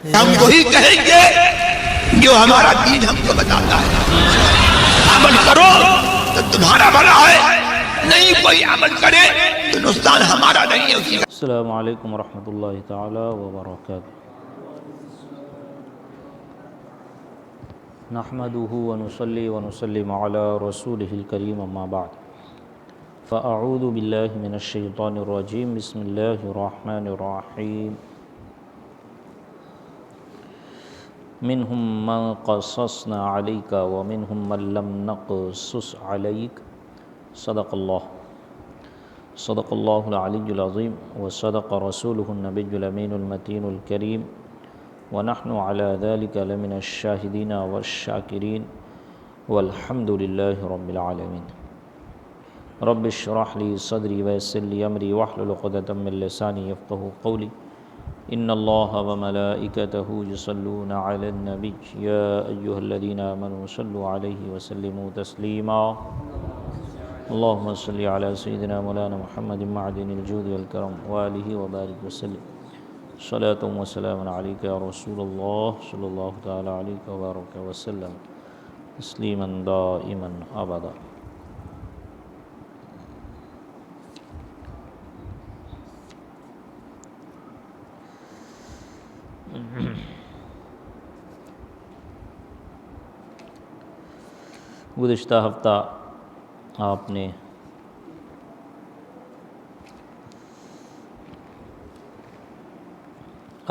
ہم وہی کہیں گے جو ہمارا دین ہم کو بتاتا ہے. عمل کرو تو تمہارا بھلا ہے، نہیں کوئی عمل کرے تو نقصان ہمارا نہیں ہے اسی کا. السلام علیکم ورحمۃ اللہ تعالی وبرکاتہ. نحمده ونصلي ونسلم على رسوله الكريم اما بعد فاعوذ باللہ من الشیطان الرجیم. بسم اللہ الرحمن الرحیم. منهم من قصصنا عليك ومنهم من لم نقصص عليك. صدق اللہ العلی العظیم وصدق رسوله النبی الامین المتین الکریم ونحن على ذلك لمن الشاہدین والشاکرین والحمد للہ رب العالمین. رب اشرح لی صدری ویسر لی امری واحلل عقدۃ من لسانی یفقهوا قولی. ان اللہ وملائکتہ یصلون علی النبی یا ایہا الذین آمنوا صلوا علیہ وسلموا تسلیما. اللہم صلی علی سیدنا مولانا محمد معدن الجود والکرم وآلہ وبارک وسلم. صلاۃ و سلام علیک یا رسول اللہ صلی اللہ تعالی علیہ وبارک وسلم تسلیما دائما ابدا. گزشتہ ہفتہ آپ نے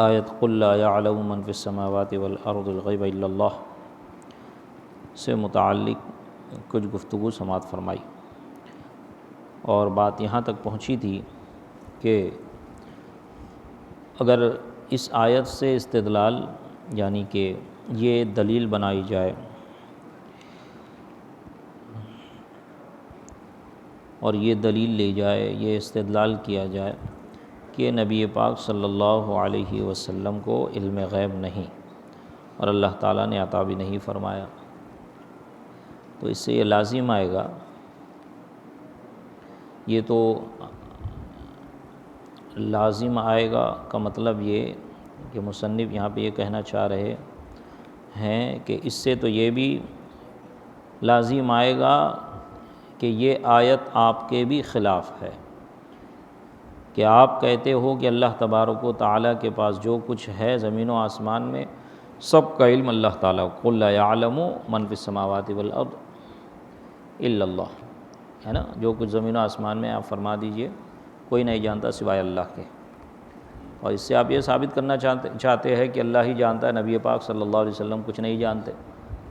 آیت قل لا یعلم من فی السماوات والارض الغیب الا اللہ سے متعلق کچھ گفتگو سماعت فرمائی، اور بات یہاں تک پہنچی تھی کہ اگر اس آیت سے استدلال یعنی کہ یہ دلیل بنائی جائے اور یہ دلیل لی جائے، یہ استدلال کیا جائے کہ نبی پاک صلی اللہ علیہ وسلم کو علم غیب نہیں اور اللہ تعالیٰ نے عطا بھی نہیں فرمایا، تو اس سے یہ لازم آئے گا، یہ تو لازم آئے گا کا مطلب یہ کہ مصنف یہاں پہ یہ کہنا چاہ رہے ہیں کہ اس سے تو یہ بھی لازم آئے گا کہ یہ آیت آپ کے بھی خلاف ہے، کہ آپ کہتے ہو کہ اللہ تبارک و تعالیٰ کے پاس جو کچھ ہے زمین و آسمان میں سب کا علم اللہ تعالیٰ. قل لا یعلم من فی السماوات والارض الا اللہ، ہے نا، جو کچھ زمین و آسمان میں آپ فرما دیجئے کوئی نہیں جانتا سوائے اللہ کے. اور اس سے آپ یہ ثابت کرنا چاہتے ہیں کہ اللہ ہی جانتا ہے، نبی پاک صلی اللہ علیہ وسلم کچھ نہیں جانتے،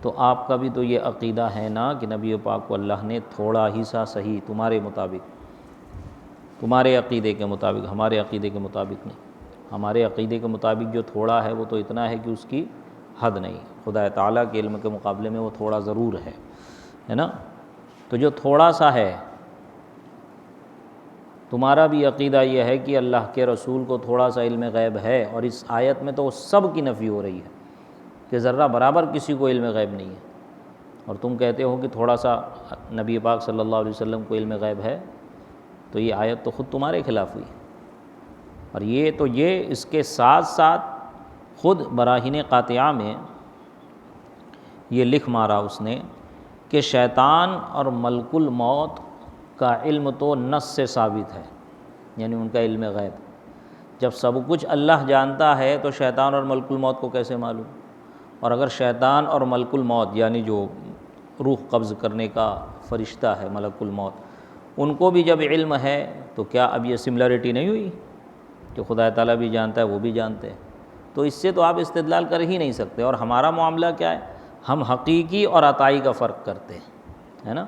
تو آپ کا بھی تو یہ عقیدہ ہے نا کہ نبی پاک کو اللہ نے تھوڑا ہی سا صحیح تمہارے مطابق، تمہارے عقیدے کے مطابق، ہمارے عقیدے کے مطابق نہیں. ہمارے عقیدے کے مطابق جو تھوڑا ہے وہ تو اتنا ہے کہ اس کی حد نہیں. خدا تعالیٰ کے علم کے مقابلے میں وہ تھوڑا ضرور ہے نا. تو جو تھوڑا سا ہے، تمہارا بھی عقیدہ یہ ہے کہ اللہ کے رسول کو تھوڑا سا علم غیب ہے، اور اس آیت میں تو سب کی نفی ہو رہی ہے کہ ذرہ برابر کسی کو علم غیب نہیں ہے، اور تم کہتے ہو کہ تھوڑا سا نبی پاک صلی اللہ علیہ وسلم کو علم غیب ہے، تو یہ آیت تو خود تمہارے خلاف ہوئی. اور یہ اس کے ساتھ ساتھ خود براہین قاطعہ میں یہ لکھ مارا اس نے کہ شیطان اور ملک الموت کا علم تو نص سے ثابت ہے، یعنی ان کا علم غیب. جب سب کچھ اللہ جانتا ہے تو شیطان اور ملک الموت کو کیسے معلوم؟ اور اگر شیطان اور ملک الموت یعنی جو روح قبض کرنے کا فرشتہ ہے ملک الموت، ان کو بھی جب علم ہے تو کیا اب یہ سملرٹی نہیں ہوئی کہ خدا تعالیٰ بھی جانتا ہے وہ بھی جانتے ہیں؟ تو اس سے تو آپ استدلال کر ہی نہیں سکتے. اور ہمارا معاملہ کیا ہے؟ ہم حقیقی اور عطائی کا فرق کرتے ہیں، ہے نا،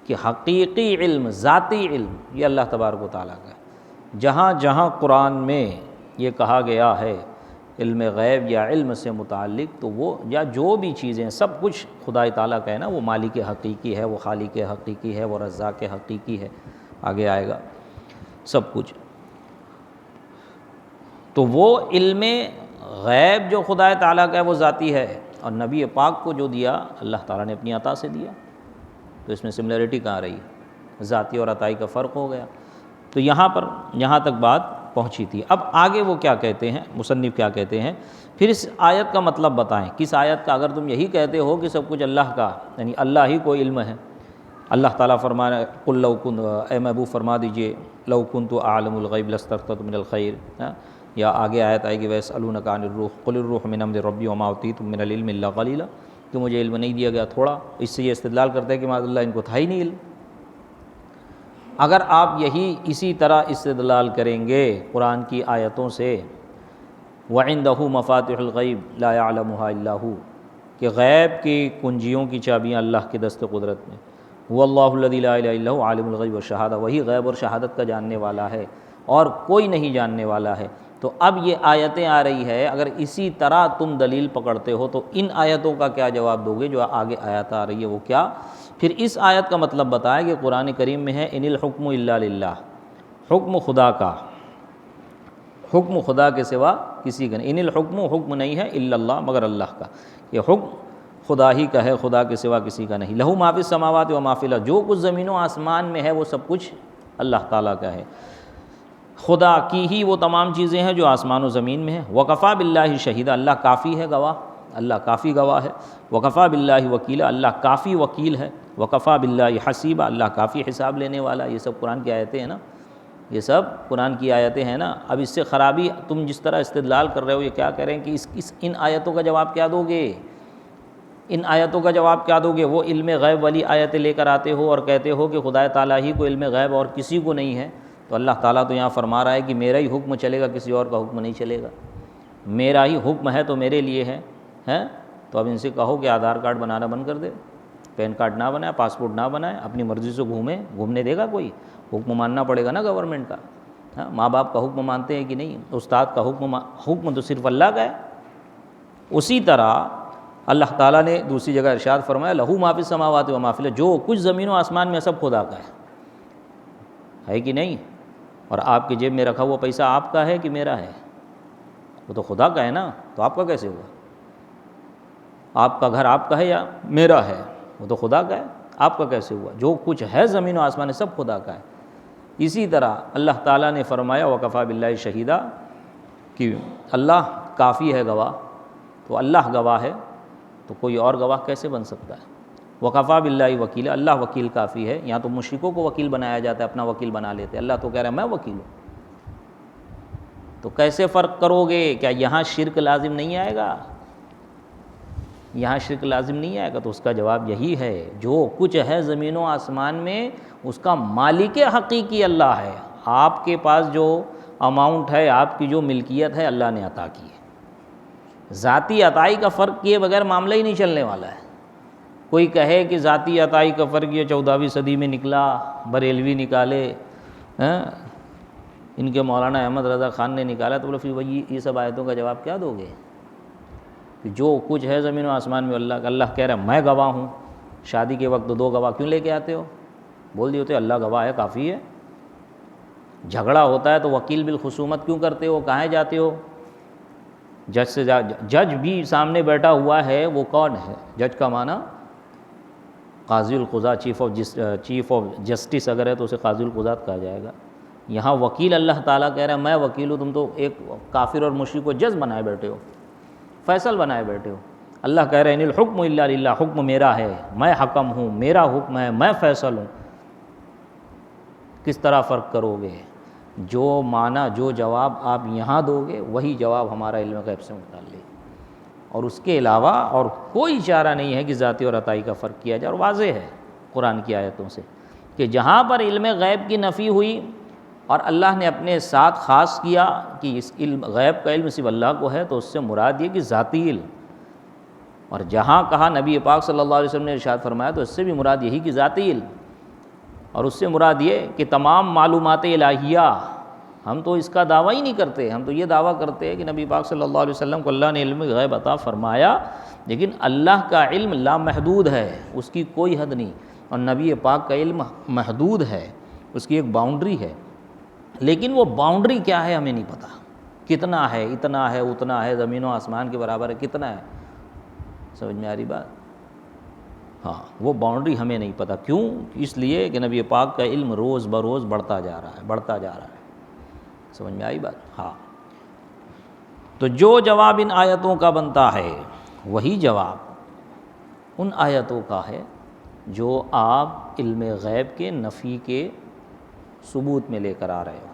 کہ حقیقی علم، ذاتی علم یہ اللہ تبارک و تعالیٰ کا ہے. جہاں جہاں قرآن میں یہ کہا گیا ہے علم غیب یا علم سے متعلق، تو وہ یا جو بھی چیزیں سب کچھ خدا تعالیٰ کا ہے نا. وہ مالک حقیقی ہے، وہ خالق حقیقی ہے، وہ رزاق حقیقی ہے، آگے آئے گا سب کچھ. تو وہ علم غیب جو خدا تعالیٰ کا ہے وہ ذاتی ہے، اور نبی پاک کو جو دیا اللہ تعالیٰ نے اپنی عطا سے دیا. تو اس میں سملرٹی کہاں رہی؟ ذاتی اور عطائی کا فرق ہو گیا. تو یہاں تک بات پہنچی تھی۔ اب آگے وہ کیا کہتے ہیں، مصنف کیا کہتے ہیں، پھر اس آیت کا مطلب بتائیں، کس آیت کا؟ اگر تم یہی کہتے ہو کہ سب کچھ اللہ کا، یعنی اللہ ہی کو علم ہے، اللہ تعالیٰ فرما رہا ہے قل لو کن، اے محبوب فرما دیجئے لو کنت اعلم الغیب لاستکثرت من الخیر، یا آگے آیت آئے گی ویسألونک عن الروح قل الروح من امر ربی وما اوتیتم من العلم الا قلیلا، کہ مجھے علم نہیں دیا گیا تھوڑا، اس سے یہ استدلال کرتے ہیں کہ معاذ اللہ ان کو تھا ہی نہیں علم۔ اگر آپ یہی اسی طرح استدلال کریں گے قرآن کی آیتوں سے، وَعِندَهُ مَفَاتِحُ الْغَيْبِ لَا يَعْلَمُهَا إِلَّا هُوَ، کہ غیب کی کنجیوں کی چابیاں اللہ کے دست قدرت میں، هُوَ اللَّهُ الَّذِي لَا إِلَٰهَ إِلَّا هُوَ عَالِمُ الْغَيْبِ وَالشَّهَادَةِ، وہی غیب اور شہادت کا جاننے والا ہے اور کوئی نہیں جاننے والا ہے۔ تو اب یہ آیتیں آ رہی ہے، اگر اسی طرح تم دلیل پکڑتے ہو تو ان آیتوں کا کیا جواب دو گے جو آگے آیت آ رہی ہے وہ کیا؟ پھر اس آیت کا مطلب بتایا کہ قرآن کریم میں ہے ان الحکم الا للہ، حکم خدا کا، حکم خدا کے سوا کسی کا نہیں، ان الحکم، حکم نہیں ہے الا اللہ مگر اللہ کا، یہ حکم خدا ہی کا ہے، خدا کے سوا کسی کا نہیں۔ لہو ما فی السماوات و ما فی الارض، جو کچھ زمین و آسمان میں ہے وہ سب کچھ اللہ تعالیٰ کا ہے، خدا کی ہی وہ تمام چیزیں ہیں جو آسمان و زمین میں ہیں۔ وکفیٰ باللہ شہیدا، اللہ کافی ہے گواہ، اللہ کافی گواہ ہے۔ وکفیٰ باللہ وکیلا، اللہ کافی وکیل ہے۔ وکفیٰ باللہ حسیبا، اللہ کافی حساب لینے والا۔ یہ سب قرآن کی آیتیں ہیں نا، یہ سب قرآن کی آیتیں ہیں نا۔ اب اس سے خرابی، تم جس طرح استدلال کر رہے ہو، یہ کیا کہہ رہے ہیں کہ ان آیتوں کا جواب کیا دو گے؟ ان آیتوں کا جواب کیا دو گے؟ وہ علم غیب والی آیتیں لے کر آتے ہو اور کہتے ہو کہ خدا تعالیٰ ہی کو علم غیب اور کسی کو نہیں ہے، تو اللہ تعالیٰ تو یہاں فرما رہا ہے کہ میرا ہی حکم چلے گا، کسی اور کا حکم نہیں چلے گا، میرا ہی حکم ہے تو میرے لیے ہے۔ تو اب ان سے کہو کہ آدھار کارڈ بنانا بند کر دے، پین کارڈ نہ بنائے، پاسپورٹ نہ بنائے، اپنی مرضی سے گھومنے دے گا کوئی؟ حکم ماننا پڑے گا نا گورنمنٹ کا۔ ہاں، ماں باپ کا حکم مانتے ہیں کہ نہیں؟ استاد کا حکم تو صرف اللہ کا ہے۔ اسی طرح اللہ تعالیٰ نے دوسری جگہ ارشاد فرمایا لہو ما فی السماوات و ما فی الارض، جو کچھ زمین و آسمان میں سب خدا کا ہے کہ نہیں؟ اور آپ کی جیب میں رکھا ہوا پیسہ آپ کا ہے کہ میرا ہے؟ وہ تو خدا کا ہے نا، تو آپ کا کیسے ہوا؟ آپ کا گھر آپ کا ہے یا میرا ہے؟ وہ تو خدا کا ہے، آپ کا کیسے ہوا؟ جو کچھ ہے زمین و آسمان میں سب خدا کا ہے۔ اسی طرح اللہ تعالیٰ نے فرمایا وکفیٰ باللہ شہیدا، کہ اللہ کافی ہے گواہ، تو اللہ گواہ ہے تو کوئی اور گواہ کیسے بن سکتا ہے؟ وکفیٰ باللہ وکیلا، اللہ وکیل کافی ہے۔ یہاں تو مشرکوں کو وکیل بنایا جاتا ہے، اپنا وکیل بنا لیتے، اللہ تو کہہ رہا ہے میں وکیل ہوں۔ تو کیسے فرق کرو گے؟ کیا یہاں شرک لازم نہیں آئے گا؟ یہاں شرک لازم نہیں آئے گا؟ تو اس کا جواب یہی ہے، جو کچھ ہے زمین و آسمان میں اس کا مالک حقیقی اللہ ہے۔ آپ کے پاس جو اماؤنٹ ہے، آپ کی جو ملکیت ہے، اللہ نے عطا کی ہے۔ ذاتی عطائی کا فرق کیے بغیر معاملہ ہی نہیں چلنے والا ہے۔ کوئی کہے کہ ذاتی عطائی کا فرق یہ 14ویں صدی میں نکلا، بریلوی نکالے، ان کے مولانا احمد رضا خان نے نکالا، تو بولے پھر وہی یہ سب آیتوں کا جواب کیا دو گے؟ کہ جو کچھ ہے زمین و آسمان میں اللہ کا، اللہ کہہ رہا ہے میں گواہ ہوں۔ شادی کے وقت دو گواہ کیوں لے کے آتے ہو؟ بول دیے ہوتے اللہ گواہ ہے، کافی ہے۔ جھگڑا ہوتا ہے تو وکیل بالخصومت کیوں کرتے ہو؟ کہاں جاتے ہو؟ جج سے جج بھی سامنے بیٹھا ہوا ہے، وہ کون ہے؟ جج کا معنی قاضی القضاۃ، چیف آف جسٹس اگر ہے تو اسے قاضی القضاۃ کہا جائے گا۔ یہاں وکیل اللہ تعالیٰ کہہ رہا ہے میں وکیل ہوں، تم تو ایک کافر اور مشرک کو جج بنائے بیٹھے ہو، فیصل بنائے بیٹھے ہو۔ اللہ کہہ رہے ہیں ان الحکم الا للہ، حکم میرا ہے، میں حکم ہوں، میرا حکم ہے، میں فیصل ہوں۔ کس طرح فرق کرو گے؟ جو معنی، جو جواب آپ یہاں دو گے وہی جواب ہمارا علم غیب سے متعلق، اور اس کے علاوہ اور کوئی چارہ نہیں ہے کہ ذاتی اور عطائی کا فرق کیا جائے۔ اور واضح ہے قرآن کی آیتوں سے کہ جہاں پر علم غیب کی نفی ہوئی اور اللہ نے اپنے ساتھ خاص کیا کہ اس علم غیب کا علم صرف اللہ کو ہے، تو اس سے مراد یہ کہ ذاتی علم، اور جہاں کہا نبی پاک صلی اللہ علیہ وسلم نے ارشاد فرمایا تو اس سے بھی مراد یہی کہ ذاتی علم، اور اس سے مراد یہ کہ تمام معلومات الہیہ۔ ہم تو اس کا دعویٰ ہی نہیں کرتے، ہم تو یہ دعویٰ کرتے ہیں کہ نبی پاک صلی اللہ علیہ وسلم کو اللہ نے علم غیب عطا فرمایا، لیکن اللہ کا علم لامحدود ہے، اس کی کوئی حد نہیں، اور نبی پاک کا علم محدود ہے، اس کی ایک باؤنڈری ہے، لیکن وہ باؤنڈری کیا ہے ہمیں نہیں پتہ، کتنا ہے، اتنا ہے، اتنا ہے، زمین و آسمان کے برابر ہے، کتنا ہے؟ سمجھ میں آ رہی بات؟ ہاں، وہ باؤنڈری ہمیں نہیں پتہ۔ کیوں؟ اس لیے کہ نبی پاک کا علم روز بروز بڑھتا جا رہا ہے، بڑھتا جا رہا ہے۔ سمجھ میں آئی بات؟ ہاں، تو جو جواب ان آیتوں کا بنتا ہے وہی جواب ان آیتوں کا ہے جو آپ علم غیب کے نفی کے ثبوت میں لے کر آ رہے ہو۔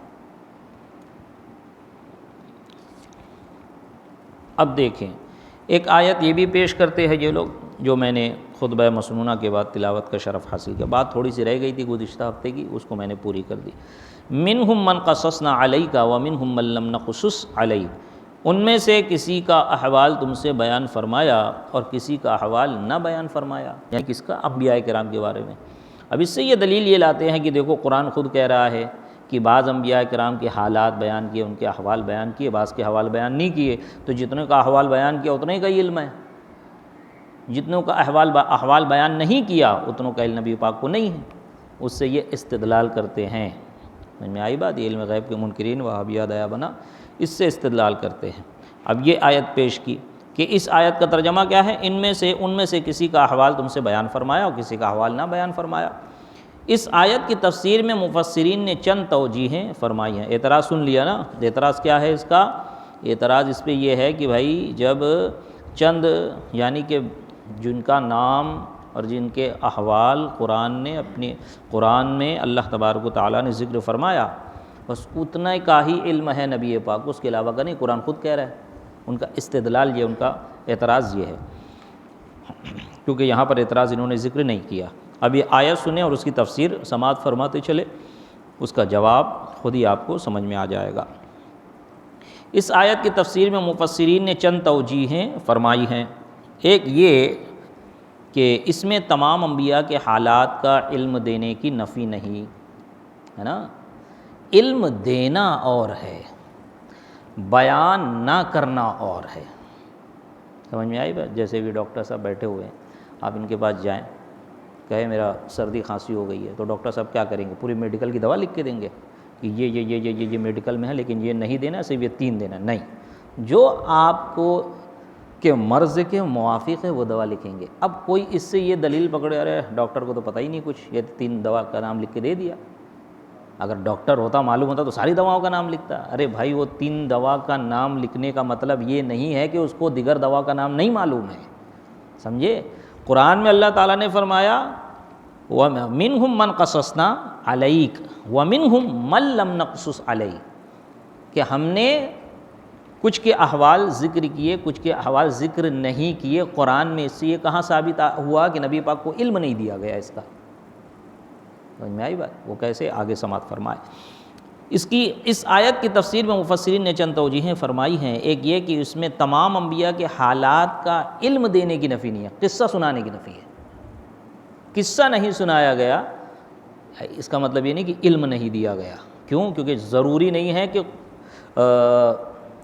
اب دیکھیں، ایک آیت یہ بھی پیش کرتے ہیں یہ لوگ، جو میں نے خطبہ مسنونہ کے بعد تلاوت کا شرف حاصل کیا، بات تھوڑی سی رہ گئی تھی گزشتہ ہفتے کی، اس کو میں نے پوری کر دی۔ منہم من قصصنا علیک ومنہم من لم نقصص علیک، ان میں سے کسی کا احوال تم سے بیان فرمایا اور کسی کا احوال نہ بیان فرمایا، یعنی کس کا؟ انبیاء کرام کے بارے میں۔ اب اس سے یہ دلیل یہ لاتے ہیں کہ دیکھو قرآن خود کہہ رہا ہے کہ بعض انبیاء کرام کے حالات بیان کیے، ان کے احوال بیان کیے، بعض کے احوال بیان نہیں کیے، تو جتنے کا احوال بیان کیا اتنے کا ہی علم ہے، جتنوں کا احوال بیان نہیں کیا اتنوں کا علم نبی پاک کو نہیں ہے۔ اس سے یہ استدلال کرتے ہیں، سمجھ میں آئی بات؟ یہ علم غیب کے منکرین وہابیہ دیا بنا اس سے استدلال کرتے ہیں۔ اب یہ آیت پیش کی کہ اس آیت کا ترجمہ کیا ہے؟ ان میں سے کسی کا احوال تم سے بیان فرمایا اور کسی کا احوال نہ بیان فرمایا۔ اس آیت کی تفسیر میں مفسرین نے چند توجیہیں فرمائی ہیں۔ اعتراض سن لیا نا؟ اعتراض کیا ہے اس کا؟ اعتراض اس پہ یہ ہے کہ بھائی جب چند یعنی کہ جن کا نام اور جن کے احوال قرآن میں اللہ تبارک و تعالیٰ نے ذکر فرمایا، بس اتنا کا ہی علم ہے نبی پاک کو، اس کے علاوہ کا نہیں، قرآن خود کہہ رہا ہے۔ ان کا استدلال یہ، ان کا اعتراض یہ ہے، کیونکہ یہاں پر اعتراض انہوں نے ذکر نہیں کیا۔ اب یہ آیت سنیں اور اس کی تفسیر سماعت فرماتے چلے، اس کا جواب خود ہی آپ کو سمجھ میں آ جائے گا۔ اس آیت کی تفسیر میں مفسرین نے چند توجیہیں فرمائی ہیں۔ ایک یہ کہ اس میں تمام انبیاء کے حالات کا علم دینے کی نفی نہیں ہے نا، علم دینا اور ہے، بیان نہ کرنا اور ہے۔ سمجھ میں آئی بات؟ جیسے بھی ڈاکٹر صاحب بیٹھے ہوئے ہیں، آپ ان کے پاس جائیں، کہے میرا سردی کھانسی ہو گئی ہے، تو ڈاکٹر صاحب کیا کریں گے؟ پوری میڈیکل کی دوا لکھ کے دیں گے کہ یہ میڈیکل میں ہے لیکن یہ نہیں دینا، صرف یہ 3 دینا، نہیں، جو آپ کو کہ مرض کے موافق ہے وہ دوا لکھیں گے۔ اب کوئی اس سے یہ دلیل پکڑے، ارے ڈاکٹر کو تو پتہ ہی نہیں کچھ، یہ 3 دوا کا نام لکھ کے دے دیا۔ اگر ڈاکٹر ہوتا، معلوم ہوتا تو ساری دواؤں کا نام لکھتا۔ ارے بھائی، وہ 3 دوا کا نام لکھنے کا مطلب یہ نہیں ہے کہ اس کو دیگر دوا کا نام نہیں معلوم ہے، سمجھے؟ قرآن میں اللہ تعالیٰ نے فرمایا وَمِنْهُمْ مَنْ قَصَصْنَا عَلَيْكَ وَمِنْهُمْ مَنْ لَمْ نَقْصُصْ عَلَيْكَ، کہ ہم نے کچھ کے احوال ذکر کیے، کچھ کے احوال ذکر نہیں کیے قرآن میں۔ اس سے یہ کہاں ثابت ہوا کہ نبی پاک کو علم نہیں دیا گیا اس کا؟ سمجھ میں آئی بات؟ وہ کیسے؟ آگے سماعت فرمائے۔ اس آیت کی تفسیر میں مفسرین نے چند توجیہیں فرمائی ہیں۔ ایک یہ کہ اس میں تمام انبیاء کے حالات کا علم دینے کی نفی نہیں ہے، قصہ سنانے کی نفی ہے۔ قصہ نہیں سنایا گیا، اس کا مطلب یہ نہیں کہ علم نہیں دیا گیا۔ کیوں؟ کیونکہ ضروری نہیں ہے کہ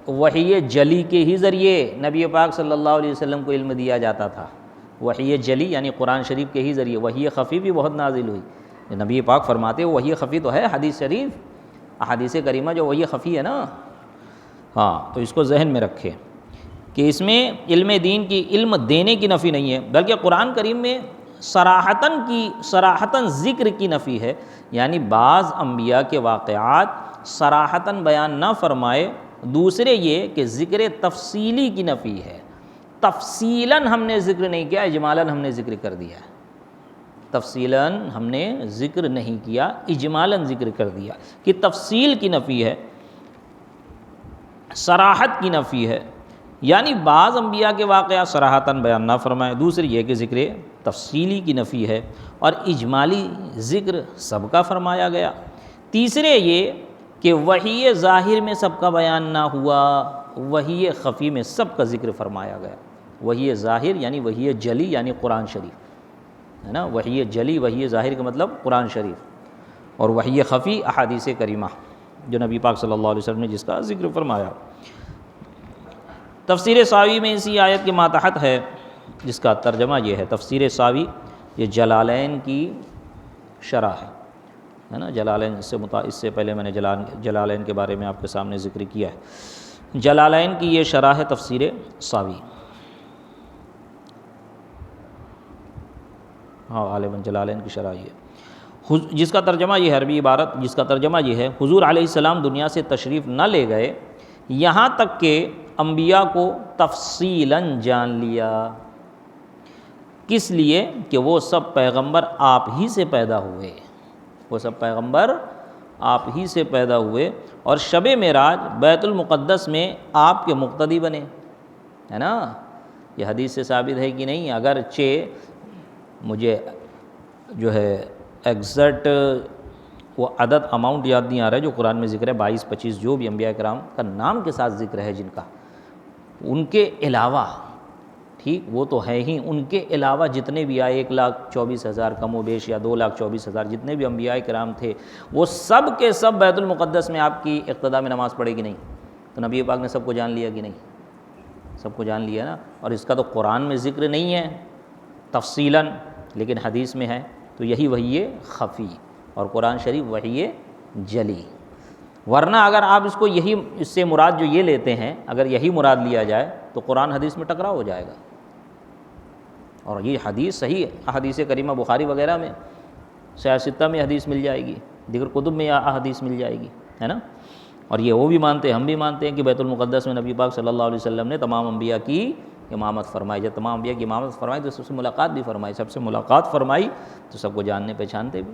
وحی جلی کے ہی ذریعے نبی پاک صلی اللہ علیہ وسلم کو علم دیا جاتا تھا۔ وحی جلی یعنی قرآن شریف کے ہی ذریعے، وحی خفی بھی بہت نازل ہوئی۔ نبی پاک فرماتے ہیں وحی خفی تو ہے حدیث شریف، احادیث کریمہ جو وحی خفی ہے نا، ہاں، تو اس کو ذہن میں رکھیں کہ اس میں علم دین کی، علم دینے کی نفی نہیں ہے، بلکہ قرآن کریم میں صراحتاً ذکر کی نفی ہے، یعنی بعض انبیاء کے واقعات صراحتاً بیان نہ فرمائے۔ دوسرے یہ کہ ذکر تفصیلی کی نفی ہے، تفصیلاً ہم نے ذکر نہیں کیا، اجمالاً ہم نے ذکر کر دیا ہے۔ تفصیلاً ہم نے ذکر نہیں کیا، اجمالاً ذکر کر دیا، کہ تفصیل کی نفی ہے، صراحت کی نفی ہے، یعنی بعض انبیاء کے واقعات صراحتاً بیان نہ فرمائے۔ دوسری یہ کہ ذکر تفصیلی کی نفی ہے اور اجمالی ذکر سب کا فرمایا گیا۔ تیسرے یہ کہ وحی ظاہر میں سب کا بیان نہ ہوا، وحی خفی میں سب کا ذکر فرمایا گیا۔ وحی ظاہر یعنی وحی جلی یعنی قرآن شریف ہے نا، وحی جلی وحی ظاہر کا مطلب قرآن شریف، اور وحی خفی احادیث کریمہ جو نبی پاک صلی اللہ علیہ وسلم نے جس کا ذکر فرمایا۔ تفسیر ساوی میں اسی آیت کے ماتحت ہے، جس کا ترجمہ یہ ہے۔ تفسیر ساوی یہ جلالین کی شرح ہے نا، جلالین اس سے پہلے میں نے جلالین کے بارے میں آپ کے سامنے ذکر کیا ہے۔ جلالین کی یہ شرح ہے تفسیر ساوی، ہاں غالباً جلالین کی شرح یہ۔ جس کا ترجمہ یہ ہے، عربی عبارت جس کا ترجمہ یہ ہے، حضور علیہ السلام دنیا سے تشریف نہ لے گئے یہاں تک کہ انبیاء کو تفصیلاً جان لیا۔ کس لیے؟ کہ وہ سب پیغمبر آپ ہی سے پیدا ہوئے، وہ سب پیغمبر آپ ہی سے پیدا ہوئے، اور شب معراج بیت المقدس میں آپ کے مقتدی بنے، ہے نا؟ یہ حدیث سے ثابت ہے کہ نہیں؟ اگرچہ مجھے جو ہے ایگزیکٹ وہ عدد اماؤنٹ یاد نہیں آ رہا ہے جو قرآن میں ذکر ہے، 22-25 جو بھی انبیاء کرام کا نام کے ساتھ ذکر ہے جن کا، ان کے علاوہ ٹھیک وہ تو ہے ہی، ان کے علاوہ جتنے بھی آئے 1,24,000 کم و بیش یا 2,24,000 جتنے بھی انبیاء کرام تھے وہ سب کے سب بیت المقدس میں آپ کی اقتداء میں نماز پڑھے گی نہیں؟ تو نبی پاک نے سب کو جان لیا کہ نہیں؟ سب کو جان لیا نا۔ اور اس کا تو قرآن میں ذکر نہیں ہے تفصیلاً، لیکن حدیث میں ہے، تو یہی وحی خفی اور قرآن شریف وحی جلی۔ ورنہ اگر آپ اس کو یہی اس سے مراد جو یہ لیتے ہیں، اگر یہی مراد لیا جائے تو قرآن حدیث میں ٹکراؤ ہو جائے گا، اور یہ حدیث صحیح ہے، احادیث کریمہ بخاری وغیرہ میں، صحیح ستہ میں حدیث مل جائے گی، دیگر کتب میں احادیث مل جائے گی، ہے نا؟ اور یہ وہ بھی مانتے ہیں، ہم بھی مانتے ہیں کہ بیت المقدس میں نبی پاک صلی اللہ علیہ وسلم نے تمام انبیاء کی امامت فرمائی۔ جب تمام انبیاء کی امامت فرمائی تو سب سے ملاقات بھی فرمائی، سب سے ملاقات فرمائی تو سب کو جاننے پہچانتے بھی۔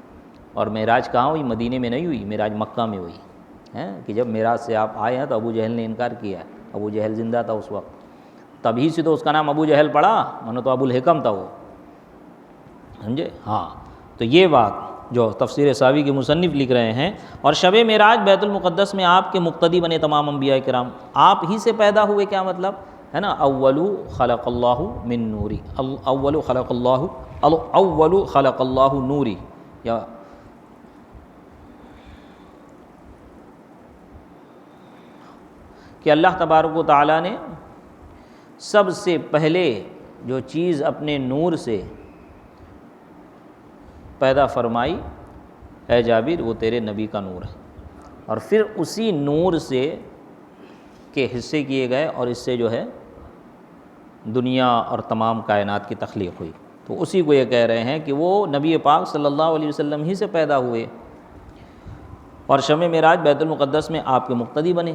اور معراج کہاں ہوئی؟ مدینے میں نہیں ہوئی، معراج مکہ میں ہوئی ہے، کہ جب معراج سے آپ آئے ہیں تو ابو جہل نے انکار کیا ہے، ابو جہل زندہ تھا اس وقت، تبھی سے تو اس کا نام ابو جہل پڑا، ورنہ تو ابو الحکم تھا وہ، سمجھے؟ ہاں، تو یہ بات جو تفسیر ساوی کے مصنف لکھ رہے ہیں، اور شب معراج بیت المقدس میں آپ کے مقتدی بنے تمام انبیاء کرام، آپ ہی سے پیدا ہوئے، کیا مطلب ہے نا؟ اول خلق اللہ من نوری، اول خلق اللہ نوری، یا کہ اللہ تبارک و تعالیٰ نے سب سے پہلے جو چیز اپنے نور سے پیدا فرمائی، اے جابر وہ تیرے نبی کا نور ہے، اور پھر اسی نور سے کے حصے کیے گئے، اور اس سے جو ہے دنیا اور تمام کائنات کی تخلیق ہوئی، تو اسی کو یہ کہہ رہے ہیں کہ وہ نبی پاک صلی اللہ علیہ وسلم ہی سے پیدا ہوئے، اور شب معراج بیت المقدس میں آپ کے مقتدی بنے۔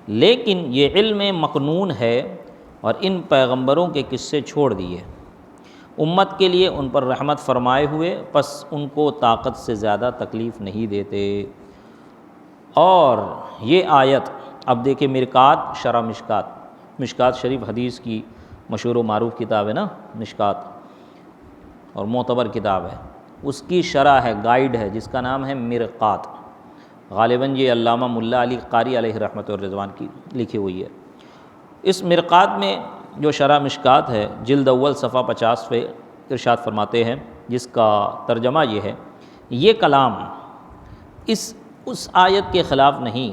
لیکن یہ علم مکنون ہے، اور ان پیغمبروں کے قصے چھوڑ دیے، امت کے لیے ان پر رحمت فرمائے ہوئے، پس ان کو طاقت سے زیادہ تکلیف نہیں دیتے۔ اور یہ آیت اب دیکھیں، مرکات شرح مشکات، مشکات شریف حدیث کی مشہور و معروف کتاب ہے نا مشکات، اور معتبر کتاب ہے، اس کی شرح ہے، گائیڈ ہے، جس کا نام ہے مرقات، غالباً یہ علامہ ملا علی قاری علیہ رحمۃ الرضوان کی لکھی ہوئی ہے۔ اس مرقات میں جو شرح مشکات ہے، جلد اول صفحہ 50 پہ ارشاد فرماتے ہیں، جس کا ترجمہ یہ ہے، یہ کلام اس آیت کے خلاف نہیں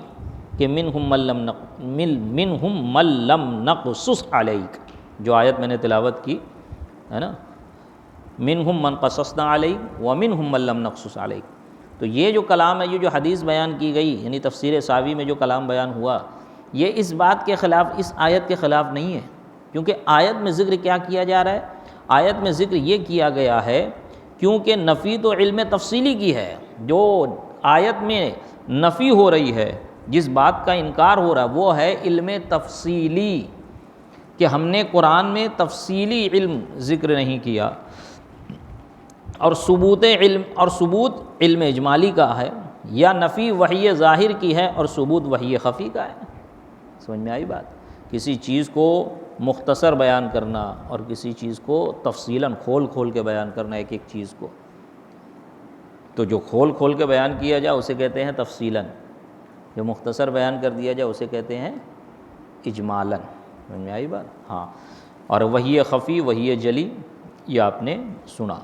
کہ منہم من لم نقصص علیک، جو آیت میں نے تلاوت کی ہے نا، منہم من قصصنا علیک ومنہم من لم نقصص علیک، تو یہ جو کلام ہے، یہ جو حدیث بیان کی گئی، یعنی تفسیر ساوی میں جو کلام بیان ہوا، یہ اس بات کے خلاف، اس آیت کے خلاف نہیں ہے، کیونکہ آیت میں ذکر کیا کیا جا رہا ہے؟ آیت میں ذکر یہ کیا گیا ہے کیونکہ نفی تو علم تفصیلی کی ہے، جو آیت میں نفی ہو رہی ہے، جس بات کا انکار ہو رہا ہے وہ ہے علم تفصیلی، کہ ہم نے قرآن میں تفصیلی علم ذکر نہیں کیا، اور ثبوت علم اجمالی کا ہے، یا نفی وحی ظاہر کی ہے اور ثبوت وحی خفی کا ہے۔ سمجھ میں آئی بات؟ کسی چیز کو مختصر بیان کرنا اور کسی چیز کو تفصیلاً کھول کے بیان کرنا، ایک ایک چیز کو، تو جو کھول کے بیان کیا جائے اسے کہتے ہیں تفصیلاً، جو مختصر بیان کر دیا جائے اسے کہتے ہیں اجمالاً۔ سمجھ میں آئی بات؟ ہاں، اور وحی خفی وحی جلی یہ آپ نے سنا،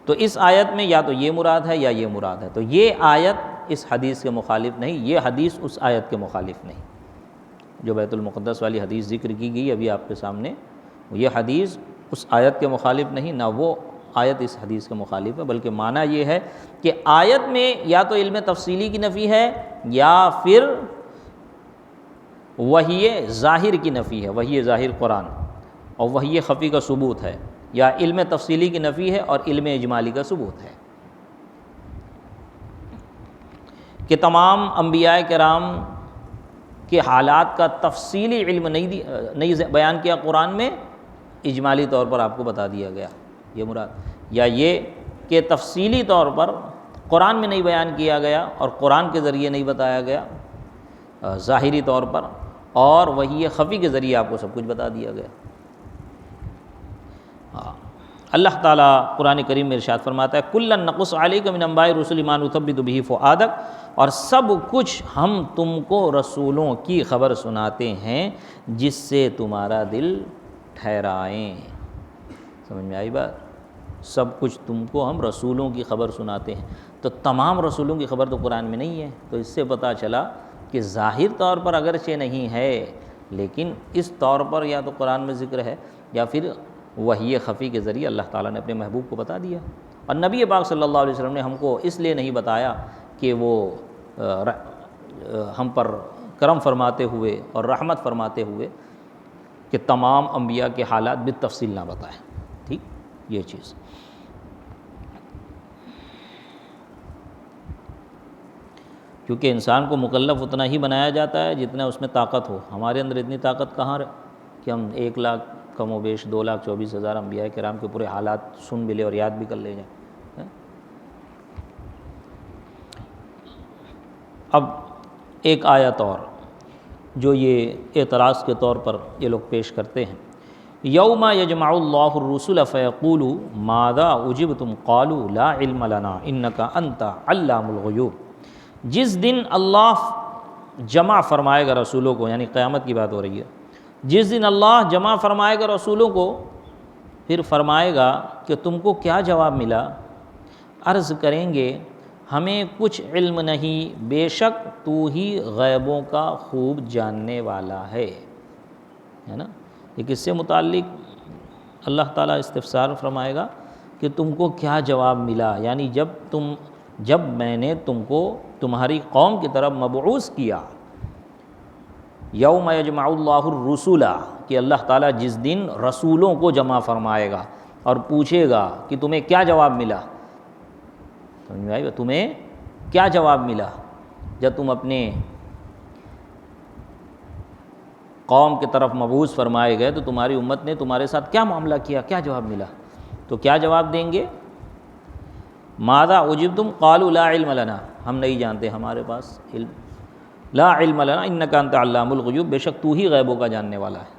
تو اس آیت میں یا تو یہ مراد ہے یا یہ مراد ہے، تو یہ آیت اس حدیث کے مخالف نہیں، یہ حدیث اس آیت کے مخالف نہیں، جو بیت المقدس والی حدیث ذکر کی گئی ابھی آپ کے سامنے، یہ حدیث اس آیت کے مخالف نہیں، نہ وہ آیت اس حدیث کے مخالف ہے، بلکہ معنی یہ ہے کہ آیت میں یا تو علم تفصیلی کی نفی ہے یا پھر وحی ظاہر کی نفی ہے، وحی ظاہر قرآن، اور وحی خفی کا ثبوت ہے، یا علم تفصیلی کی نفی ہے اور علم اجمالی کا ثبوت ہے۔ کہ تمام انبیاء کرام کے حالات کا تفصیلی علم نہیں بیان کیا قرآن میں، اجمالی طور پر آپ کو بتا دیا گیا، یہ مراد، یا یہ کہ تفصیلی طور پر قرآن میں نہیں بیان کیا گیا اور قرآن کے ذریعے نہیں بتایا گیا ظاہری طور پر، اور وحی خفی کے ذریعے آپ کو سب کچھ بتا دیا گیا۔ اللہ تعالیٰ قرآن کریم میں ارشاد فرماتا ہے کُلًا نقص علیک من انباء الرسل ما نثبت بہ فؤادک، اور سب کچھ ہم تم کو رسولوں کی خبر سناتے ہیں جس سے تمہارا دل ٹھہرائیں۔ سمجھ میں آئی بات؟ سب کچھ تم کو ہم رسولوں کی خبر سناتے ہیں، تو تمام رسولوں کی خبر تو قرآن میں نہیں ہے، تو اس سے پتہ چلا کہ ظاہر طور پر اگرچہ نہیں ہے لیکن اس طور پر یا تو قرآن میں ذکر ہے یا پھر وحی خفی کے ذریعے اللہ تعالیٰ نے اپنے محبوب کو بتا دیا۔ اور نبی پاک صلی اللہ علیہ وسلم نے ہم کو اس لیے نہیں بتایا کہ وہ ہم پر کرم فرماتے ہوئے اور رحمت فرماتے ہوئے کہ تمام انبیاء کے حالات بالتفصیل نہ بتائیں، ٹھیک، یہ چیز۔ کیونکہ انسان کو مکلف اتنا ہی بنایا جاتا ہے جتنا اس میں طاقت ہو۔ ہمارے اندر اتنی طاقت کہاں کہ ہم 1,00,000 کم و بیش 2,24,000 انبیاء کرام کے پورے حالات سن بھی لے اور یاد بھی کر لے جائیں۔ اب ایک آیت اور جو یہ اعتراض کے طور پر یہ لوگ پیش کرتے ہیں، یوم یجمع اللہ الرسل فیقول ماذا اجبتم قالوا لا علم لنا انک انت علام الغیوب، جس دن اللہ جمع فرمائے گا رسولوں کو، یعنی قیامت کی بات ہو رہی ہے، جس دن اللہ جمع فرمائے گا رسولوں کو، پھر فرمائے گا کہ تم کو کیا جواب ملا؟ عرض کریں گے ہمیں کچھ علم نہیں، بے شک تو ہی غیبوں کا خوب جاننے والا ہے نا۔ یہ کس سے متعلق اللہ تعالیٰ استفسار فرمائے گا کہ تم کو کیا جواب ملا، یعنی جب میں نے تم کو تمہاری قوم کی طرف مبعوث کیا، یوم یجمع اللہ الرسل، کہ اللہ تعالیٰ جس دن رسولوں کو جمع فرمائے گا اور پوچھے گا کہ تمہیں کیا جواب ملا، تمہیں کیا جواب ملا جب تم اپنے قوم کی طرف مبعوث فرمائے گئے، تو تمہاری امت نے تمہارے ساتھ کیا معاملہ کیا، کیا جواب ملا؟ تو کیا جواب دیں گے؟ ماذا اجبتم قالوا لا علم لنا، ہم نہیں جانتے، ہمارے پاس علم، لا علم لنا انک انت علام الغیوب، بے شک تو ہی غیبوں کا جاننے والا ہے۔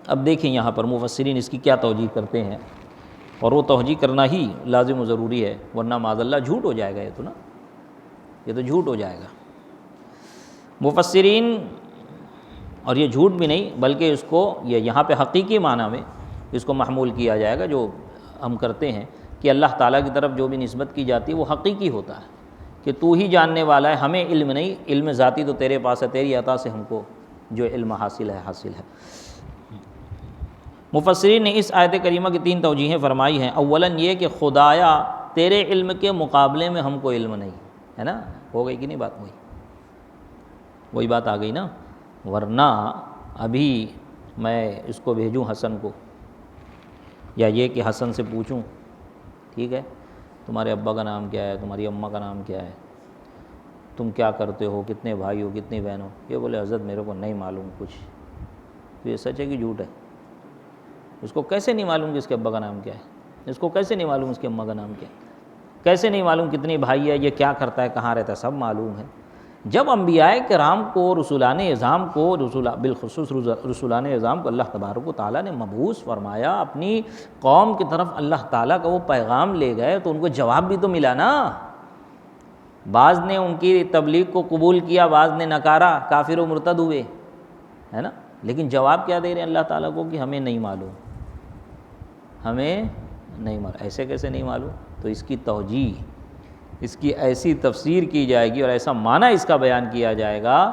اب دیکھیں یہاں پر مفسرین اس کی کیا توجیہ کرتے ہیں، اور وہ توجیہ کرنا ہی لازم و ضروری ہے، ورنہ معاذ اللہ جھوٹ ہو جائے گا، یہ تو جھوٹ ہو جائے گا۔ مفسرین، اور یہ جھوٹ بھی نہیں بلکہ اس کو یہاں پہ حقیقی معنی میں اس کو محمول کیا جائے گا، جو ہم کرتے ہیں کہ اللہ تعالیٰ کی طرف جو بھی نسبت کی جاتی ہے وہ حقیقی ہوتا ہے کہ تو ہی جاننے والا ہے، ہمیں علم نہیں، علم ذاتی تو تیرے پاس ہے، تیری عطا سے ہم کو جو علم حاصل ہے۔ مفسرین نے اس آیت کریمہ کی 3 توجیہیں فرمائی ہیں۔ اولاً یہ کہ خدایا تیرے علم کے مقابلے میں ہم کو علم نہیں ہے نا، ہو گئی کہ نہیں بات؟ وہی بات آ گئی نا، ورنہ ابھی میں اس کو بھیجوں حسن کو، یا یہ کہ حسن سے پوچھوں ٹھیک ہے تمہارے ابا کا نام کیا ہے، تمہاری اماں کا نام کیا ہے، تم کیا کرتے ہو، کتنے بھائی ہو، کتنی بہن ہو، یہ بولے حضرت میرے کو نہیں معلوم کچھ، تو یہ سچ ہے کہ جھوٹ ہے؟ اس کو کیسے نہیں معلوم کہ اس کے ابا کا نام کیا ہے، اس کو کیسے نہیں معلوم اس کی اماں کا نام کیا ہے، کیسے نہیں معلوم کتنی بھائی ہے، یہ کیا کرتا ہے، کہاں رہتا ہے، سب معلوم ہے۔ جب انبیاء کرام کو، رسولان اعظام کو، بالخصوص رسولان اعظام کو اللہ تبارک و تعالیٰ نے مبعوث فرمایا، اپنی قوم کی طرف اللہ تعالیٰ کا وہ پیغام لے گئے، تو ان کو جواب بھی تو ملا نا۔ بعض نے ان کی تبلیغ کو قبول کیا، بعض نے نکارا، کافر و مرتد ہوئے، ہے نا، لیکن جواب کیا دے رہے ہیں اللہ تعالیٰ کو کہ ہمیں نہیں معلوم، ہمیں نہیں معلوم۔ ایسے کیسے نہیں معلوم؟ تو اس کی توجیہ، اس کی ایسی تفسیر کی جائے گی اور ایسا معنی اس کا بیان کیا جائے گا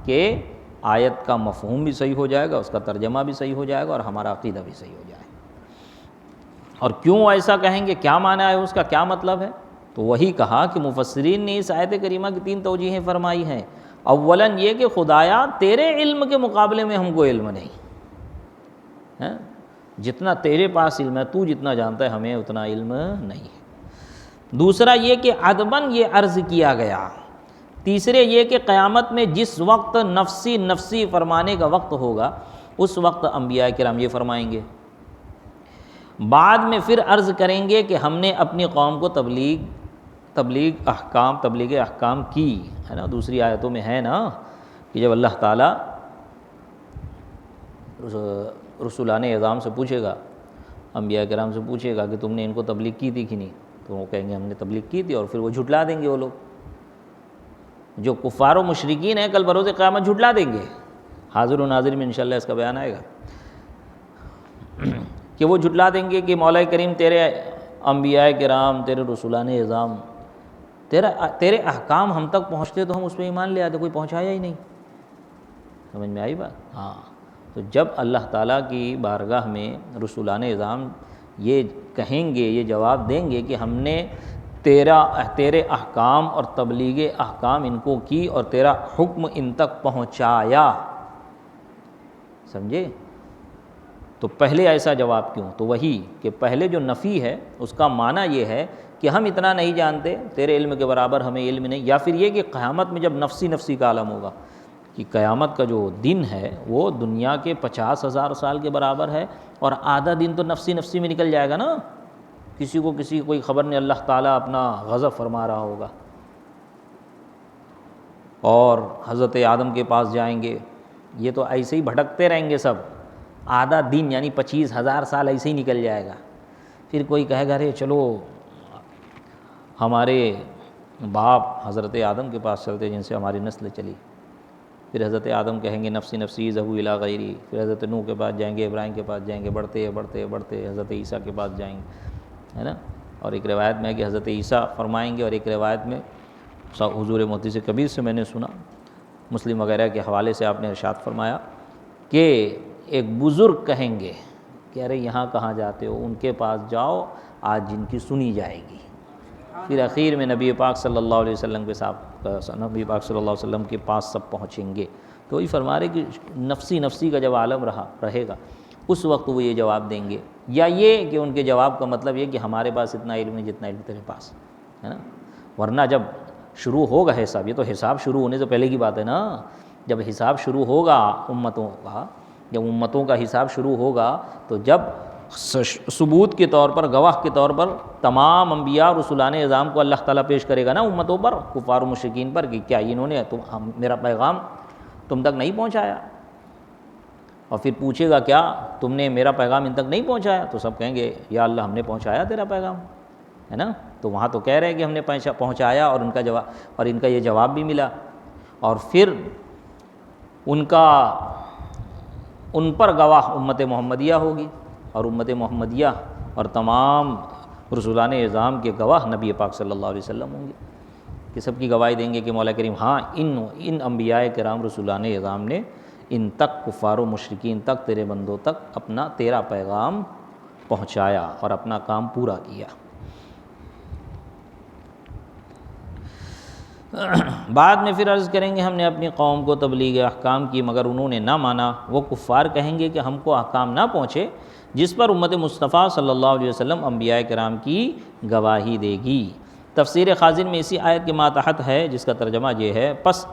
کہ آیت کا مفہوم بھی صحیح ہو جائے گا، اس کا ترجمہ بھی صحیح ہو جائے گا، اور ہمارا عقیدہ بھی صحیح ہو جائے گا۔ اور کیوں ایسا کہیں گے، کیا معنی ہے، اس کا کیا مطلب ہے؟ تو وہی کہا کہ مفسرین نے اس آیت کریمہ کی 3 توجیہیں فرمائی ہیں۔ اولاً یہ کہ خدایا تیرے علم کے مقابلے میں ہم کو علم نہیں، جتنا تیرے پاس علم ہے، تو جتنا جانتا ہے، ہمیں اتنا علم نہیں ہے۔ دوسرا یہ کہ ادباً یہ عرض کیا گیا، تیسرے یہ کہ قیامت میں جس وقت نفسی نفسی فرمانے کا وقت ہوگا اس وقت انبیاء کرام یہ فرمائیں گے، بعد میں پھر عرض کریں گے کہ ہم نے اپنی قوم کو تبلیغ احکام کی ہے نا۔ دوسری آیتوں میں ہے نا کہ جب اللہ تعالیٰ رسولان اعظام سے پوچھے گا، انبیاء کرام سے پوچھے گا کہ تم نے ان کو تبلیغ کی تھی کہ نہیں، تو وہ کہیں گے ہم نے تبلیغ کی تھی، اور پھر وہ جھٹلا دیں گے۔ وہ لوگ جو کفار و مشرکین ہیں کل بروز قیامت جھٹلا دیں گے، حاضر و ناظر میں انشاءاللہ اس کا بیان آئے گا کہ وہ جھٹلا دیں گے کہ مولا کریم تیرے انبیاء کرام، تیرے رسولان اعظام، تیرے احکام ہم تک پہنچتے تو ہم اس پہ ایمان لے آتے، کوئی پہنچایا ہی نہیں۔ سمجھ میں آئی بات؟ ہاں، تو جب اللہ تعالیٰ کی بارگاہ میں رسولان اعظام یہ کہیں گے، یہ جواب دیں گے کہ ہم نے تیرے احکام اور تبلیغ احکام ان کو کی اور تیرا حکم ان تک پہنچایا، سمجھے؟ تو پہلے ایسا جواب کیوں؟ تو وہی کہ پہلے جو نفی ہے اس کا معنی یہ ہے کہ ہم اتنا نہیں جانتے، تیرے علم کے برابر ہمیں علم نہیں، یا پھر یہ کہ قیامت میں جب نفسی کا عالم ہوگا، کہ قیامت کا جو دن ہے وہ دنیا کے 50,000 سال کے برابر ہے، اور آدھا دن تو نفسی میں نکل جائے گا نا، کسی کوئی خبر نہیں، اللہ تعالیٰ اپنا غضب فرما رہا ہوگا، اور حضرت آدم کے پاس جائیں گے، یہ تو ایسے ہی بھٹکتے رہیں گے سب، آدھا دن یعنی 25,000 سال ایسے ہی نکل جائے گا۔ پھر کوئی کہے گا ارے چلو ہمارے باپ حضرت آدم کے پاس چلتے جن سے ہماری نسل چلی، پھر حضرت آدم کہیں گے نفسی ذہو الی غیری، پھر حضرت نوح کے پاس جائیں گے، ابراہیم کے پاس جائیں گے، بڑھتے حضرت عیسیٰ کے پاس جائیں گے، ہے نا۔ اور ایک روایت میں ہے کہ حضرت عیسیٰ فرمائیں گے، اور ایک روایت میں حضور محدث کبیر سے میں نے سنا، مسلم وغیرہ کے حوالے سے آپ نے ارشاد فرمایا کہ ایک بزرگ کہیں گے کہ ارے یہاں کہاں جاتے ہو، ان کے پاس جاؤ آج جن کی سنی جائے گی۔ پھر اخیر میں نبی پاک صلی اللہ علیہ وسلم کے پاس سب پہنچیں گے۔ تو وہی فرما رہے کہ نفسی کا جب عالم رہے گا اس وقت وہ یہ جواب دیں گے، یا یہ کہ ان کے جواب کا مطلب یہ کہ ہمارے پاس اتنا علم ہے جتنا علم تیرے پاس ہے نا۔ ورنہ جب شروع ہوگا حساب، یہ تو حساب شروع ہونے سے پہلے کی بات ہے نا، جب حساب شروع ہوگا امتوں کا، جب امتوں کا حساب شروع ہوگا تو جب ثبوت کے طور پر، گواہ کے طور پر تمام انبیاء اور رسولان اعظام کو اللہ تعالیٰ پیش کرے گا نا امتوں پر، کفار و مشرکین پر، کہ کیا انہوں نے میرا پیغام تم تک نہیں پہنچایا، اور پھر پوچھے گا کیا تم نے میرا پیغام ان تک نہیں پہنچایا، تو سب کہیں گے یا اللہ ہم نے پہنچایا تیرا پیغام، ہے نا۔ تو وہاں تو کہہ رہے ہیں کہ ہم نے پہنچایا، اور ان کا یہ جواب بھی ملا، اور پھر ان پر گواہ امت محمدیہ ہوگی، اور امت محمدیہ اور تمام رسولان اعظام کے گواہ نبی پاک صلی اللہ علیہ وسلم ہوں گے، کہ سب کی گواہی دیں گے کہ مولا کریم ہاں ان انبیاء کرام رسولان اعظام نے ان تک، کفار و مشرکین تک، تیرے بندوں تک تیرا پیغام پہنچایا اور اپنا کام پورا کیا۔ بعد میں پھر عرض کریں گے ہم نے اپنی قوم کو تبلیغ احکام کی مگر انہوں نے نہ مانا، وہ کفار کہیں گے کہ ہم کو احکام نہ پہنچے جس پر امت مصطفیٰ صلی اللہ علیہ وسلم انبیاء کرام کی گواہی دے گی۔ تفسیر خازن میں اسی آیت کے ماتحت ہے جس کا ترجمہ یہ ہے، پس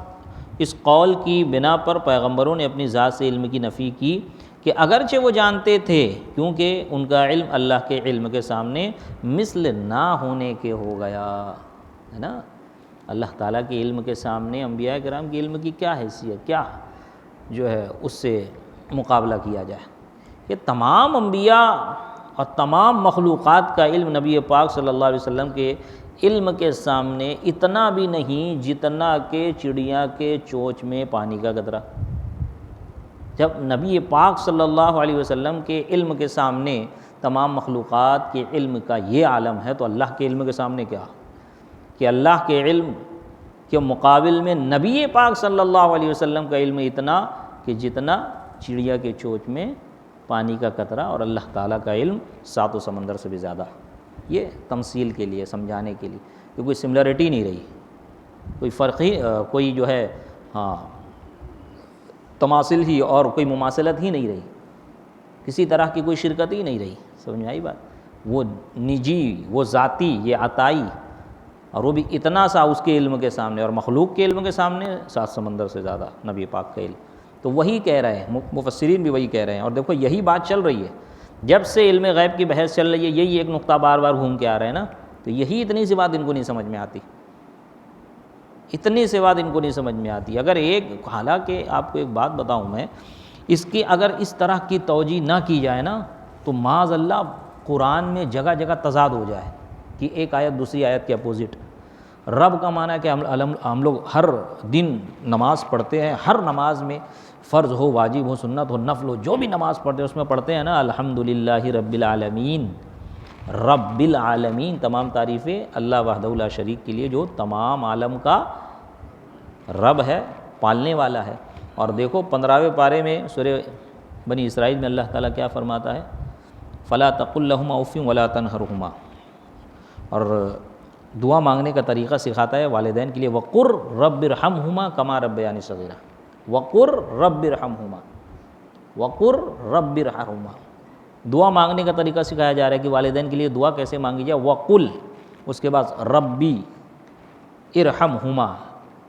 اس قول کی بنا پر پیغمبروں نے اپنی ذات سے علم کی نفی کی کہ اگرچہ وہ جانتے تھے، کیونکہ ان کا علم اللہ کے علم کے سامنے مثل نہ ہونے کے ہو گیا، ہے نا۔ اللہ تعالیٰ کے علم کے سامنے انبیاء کرام کے علم کی کیا حیثیت، کیا جو ہے اس سے مقابلہ کیا جائے، کہ تمام انبیاء اور تمام مخلوقات کا علم نبی پاک صلی اللہ علیہ وسلم کے علم کے سامنے اتنا بھی نہیں جتنا کہ چڑیا کے چونچ میں پانی کا قطرہ۔ جب نبی پاک صلی اللہ علیہ وسلم کے علم کے سامنے تمام مخلوقات کے علم کا یہ عالم ہے، تو اللہ کے علم کے سامنے کیا، کہ اللہ کے علم کے مقابل میں نبی پاک صلی اللہ علیہ وسلم کا علم اتنا کہ جتنا چڑیا کے چونچ میں پانی کا قطرہ، اور اللہ تعالیٰ کا علم ساتوں سمندر سے بھی زیادہ۔ یہ تمثیل کے لیے، سمجھانے کے لیے، کہ کوئی سملرٹی نہیں رہی، کوئی فرق ہی، کوئی جو ہے تماثل ہی اور کوئی مماثلت ہی نہیں رہی، کسی طرح کی کوئی شرکت ہی نہیں رہی۔ سمجھ میں آئی بات؟ وہ نجی، وہ ذاتی، یہ عطائی اور وہ بھی اتنا سا اس کے علم کے سامنے، اور مخلوق کے علم کے سامنے 7 سمندر سے زیادہ نبی پاک کا علم. تو وہی کہہ رہے ہیں، مفسرین بھی وہی کہہ رہے ہیں. اور دیکھو یہی بات چل رہی ہے، جب سے علم غیب کی بحث چل رہی ہے یہی ایک نقطہ بار بار گھوم کے آ رہے ہیں نا. تو یہی اتنی سی بات ان کو نہیں سمجھ میں آتی، اتنی سی بات ان کو نہیں سمجھ میں آتی. اگر حالانکہ آپ کو ایک بات بتاؤں میں، اس کی اگر اس طرح کی توجیہ نہ کی جائے نا تو معاذ اللہ قرآن میں جگہ جگہ تضاد ہو جائے کہ ایک آیت دوسری آیت کے اپوزٹ. رب کا معنی ہے کہ ہم لوگ ہر دن نماز پڑھتے ہیں، ہر نماز میں فرض ہو، واجب ہو، سنت ہو، نفل ہو، جو بھی نماز پڑھتے ہیں اس میں پڑھتے ہیں نا الحمدللہ رب العالمین. رب العالمین، تمام تعریفیں اللہ وحدہ لا شریک کے لیے جو تمام عالم کا رب ہے، پالنے والا ہے. اور دیکھو 15ویں پارے میں سورہ بنی اسرائیل میں اللہ تعالیٰ کیا فرماتا ہے؟ فلا تقل لهما اف ولا تنهرهما. اور دعا مانگنے کا طریقہ سکھاتا ہے والدین کے لیے. وقر رب ارحمهما کما ربیانی صغیرا. وقر رب ارحمهما، وقر رب ارحمهما. دعا مانگنے کا طریقہ سکھایا جا رہا ہے کہ والدین کے لیے دعا کیسے مانگی جائے. وقل، اس کے بعد ربی ارحمهما،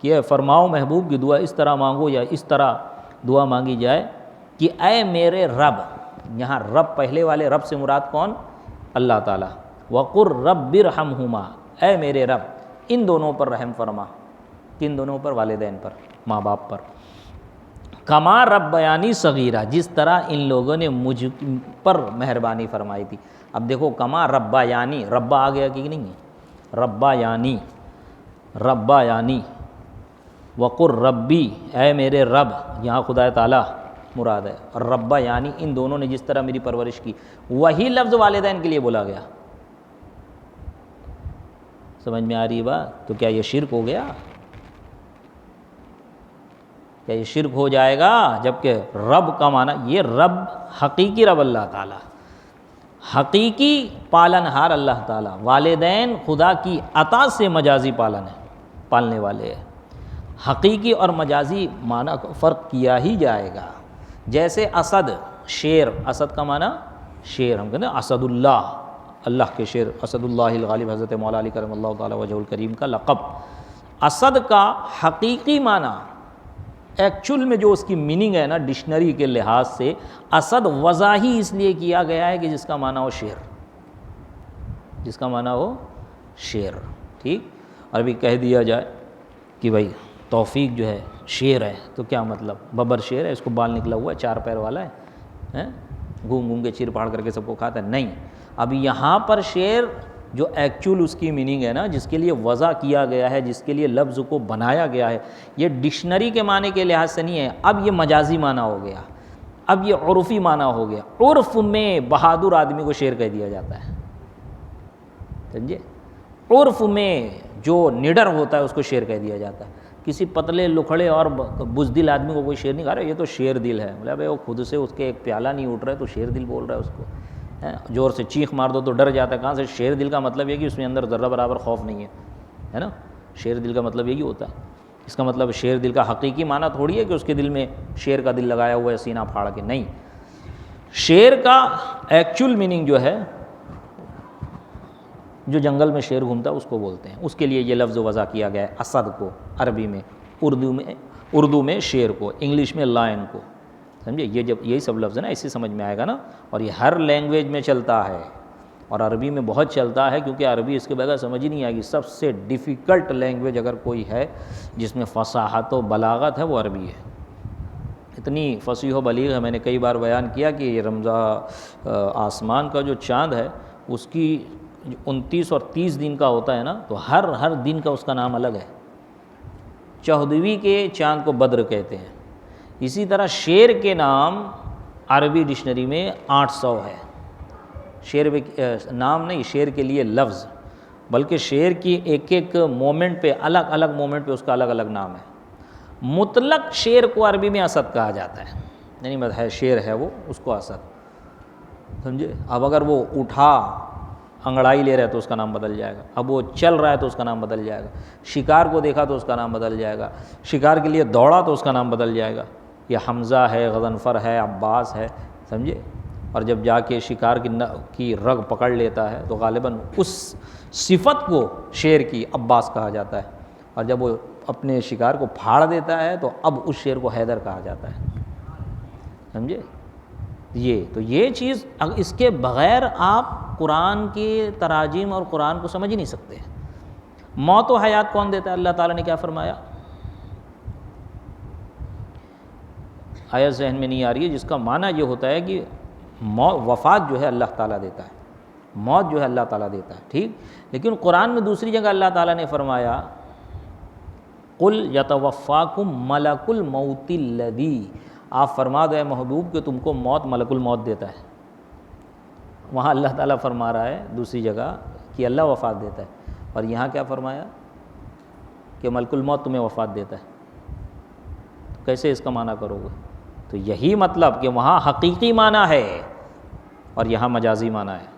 کہ فرماؤ محبوب کی دعا اس طرح مانگو یا اس طرح دعا مانگی جائے کہ اے میرے رب. یہاں رب پہلے والے رب سے مراد کون؟ اللہ تعالیٰ. وقر رب ارحمهما، اے میرے رب ان دونوں پر رحم فرما. کن دونوں پر؟ والدین پر، ماں باپ پر. کما ربیانی صغیرہ، جس طرح ان لوگوں نے مجھ پر مہربانی فرمائی تھی. اب دیکھو کما ربا یعنی، ربا آ گیا کہ نہیں ہے؟ ربا یعنی، ربا یعنی. وقر ربی، اے میرے رب، یہاں خدا تعالیٰ مراد ہے. اور ربا یعنی ان دونوں نے جس طرح میری پرورش کی، وہی لفظ والدین کے لیے بولا گیا. سمجھ میں آ رہی بات؟ تو کیا یہ شرک ہو گیا؟ کیا یہ شرک ہو جائے گا؟ جبکہ رب کا معنی، یہ رب حقیقی رب اللہ تعالیٰ، حقیقی پالنہار اللہ تعالیٰ. والدین خدا کی عطا سے مجازی پالن ہے، پالنے والے ہیں. حقیقی اور مجازی معنی کو فرق کیا ہی جائے گا. جیسے اسد، شیر، اسد کا معنی شیر، ہم کہتے ہیں اسد اللہ، اللہ کے شیر، اسد اللہ الغالب، حضرت مولا علی کرم اللہ تعالیٰ وجہ الکریم کا لقب. اسد کا حقیقی معنی، ایکچول میں جو اس کی میننگ ہے نا ڈکشنری کے لحاظ سے، اسد وضع ہی اس لیے کیا گیا ہے کہ جس کا معنی ہو شیر، جس کا معنی ہو شیر. ٹھیک. اور بھی کہہ دیا جائے کہ بھائی توفیق جو ہے شیر ہے، تو کیا مطلب؟ ببر شیر ہے، اس کو بال نکلا ہوا ہے، 4 پیر والا ہے، گھوم گھوم کے چیر پھاڑ کر کے سب کو کھاتا ہے؟ نہیں. اب یہاں پر شیر جو ایکچول اس کی میننگ ہے نا، جس کے لیے وضع کیا گیا ہے، جس کے لیے لفظ کو بنایا گیا ہے، یہ ڈکشنری کے معنی کے لحاظ سے نہیں ہے. اب یہ مجازی معنی ہو گیا، اب یہ عرفی معنی ہو گیا. عرف میں بہادر آدمی کو شیر کہہ دیا جاتا ہے، سمجھے؟ عرف میں جو نڈر ہوتا ہے اس کو شیر کہہ دیا جاتا ہے. کسی پتلے لکھڑے اور بزدل آدمی کو کوئی شیر نہیں کہا رہا یہ تو شیر دل ہے. بولے بھائی وہ خود سے اس کے ایک پیالہ نہیں اٹھ رہا ہے تو شیر دل بول رہا ہے اس کو. زور سے چیخ مار دو تو ڈر جاتا ہے. کہاں سے؟ شیر دل کا مطلب یہ کہ اس میں اندر ذرہ برابر خوف نہیں ہے نا. شیر دل کا مطلب یہی ہوتا ہے. اس کا مطلب شیر دل کا حقیقی معنی تھوڑی ہے کہ اس کے دل میں شیر کا دل لگایا ہوا ہے سینہ پھاڑ کے. نہیں، شیر کا ایکچول میننگ جو ہے، جو جنگل میں شیر گھومتا ہے اس کو بولتے ہیں. اس کے لیے یہ لفظ وضع کیا گیا ہے اسد کو عربی میں، اردو میں شیر کو، انگلش میں لائن کو. سمجھے؟ یہ جب یہی سب لفظ ہے نا ایسے سمجھ میں آئے گا نا. اور یہ ہر لینگویج میں چلتا ہے اور عربی میں بہت چلتا ہے، کیونکہ عربی اس کے بغیر سمجھ ہی نہیں آئے گی. سب سے ڈیفیکلٹ لینگویج اگر کوئی ہے جس میں فصاحت و بلاغت ہے وہ عربی ہے. اتنی فصیح و بلیغ ہے. میں نے کئی بار بیان کیا کہ یہ رمضان آسمان کا جو چاند ہے اس کی 29 اور 30 دن کا ہوتا ہے نا، تو ہر دن کا اس کا نام الگ ہے. 14ویں کے چاند کو بدر کہتے ہیں. اسی طرح شیر کے نام عربی ڈکشنری میں 800 ہے. شیر نام نہیں، شیر کے لیے لفظ، بلکہ شیر کی ایک ایک مومنٹ پہ، الگ الگ مومنٹ پہ اس کا الگ الگ نام ہے. مطلق شیر کو عربی میں اسد کہا جاتا ہے، یعنی مطلب شیر ہے وہ، اس کو اسد. سمجھے؟ اب اگر وہ اٹھا انگڑائی لے رہا ہے تو اس کا نام بدل جائے گا. اب وہ چل رہا ہے تو اس کا نام بدل جائے گا. شکار کو دیکھا تو اس کا نام بدل جائے گا. شکار کے لیے دوڑا تو اس کا نام بدل جائے گا. یہ حمزہ ہے، غضنفر ہے، عباس ہے. سمجھے؟ اور جب جا کے شکار کی رگ پکڑ لیتا ہے تو غالباً اس صفت کو شیر کی عباس کہا جاتا ہے، اور جب وہ اپنے شکار کو پھاڑ دیتا ہے تو اب اس شیر کو حیدر کہا جاتا ہے، سمجھے؟ یہ چیز اس کے بغیر آپ قرآن کی تراجیم اور قرآن کو سمجھ ہی نہیں سکتے۔ موت و حیات کون دیتا ہے؟ اللہ تعالیٰ نے کیا فرمایا؟ آیت ذہن میں نہیں آ رہی ہے، جس کا معنی یہ ہوتا ہے کہ وفات جو ہے اللہ تعالیٰ دیتا ہے، موت جو ہے اللہ تعالیٰ دیتا ہے، ٹھیک؟ لیکن قرآن میں دوسری جگہ اللہ تعالیٰ نے فرمایا قُلْ يَتَوَفَّاكُمْ مَلَكُ الْمَوْتِ الَّذِي، آپ فرما دو اے محبوب کہ تم کو موت ملک الموت دیتا ہے۔ وہاں اللہ تعالیٰ فرما رہا ہے دوسری جگہ کہ اللہ وفات دیتا ہے، اور یہاں کیا فرمایا کہ ملک الموت تمہیں وفات دیتا ہے۔ کیسے اس کا معنی کرو گے؟ تو یہی مطلب کہ وہاں حقیقی معنی ہے اور یہاں مجازی معنی ہے۔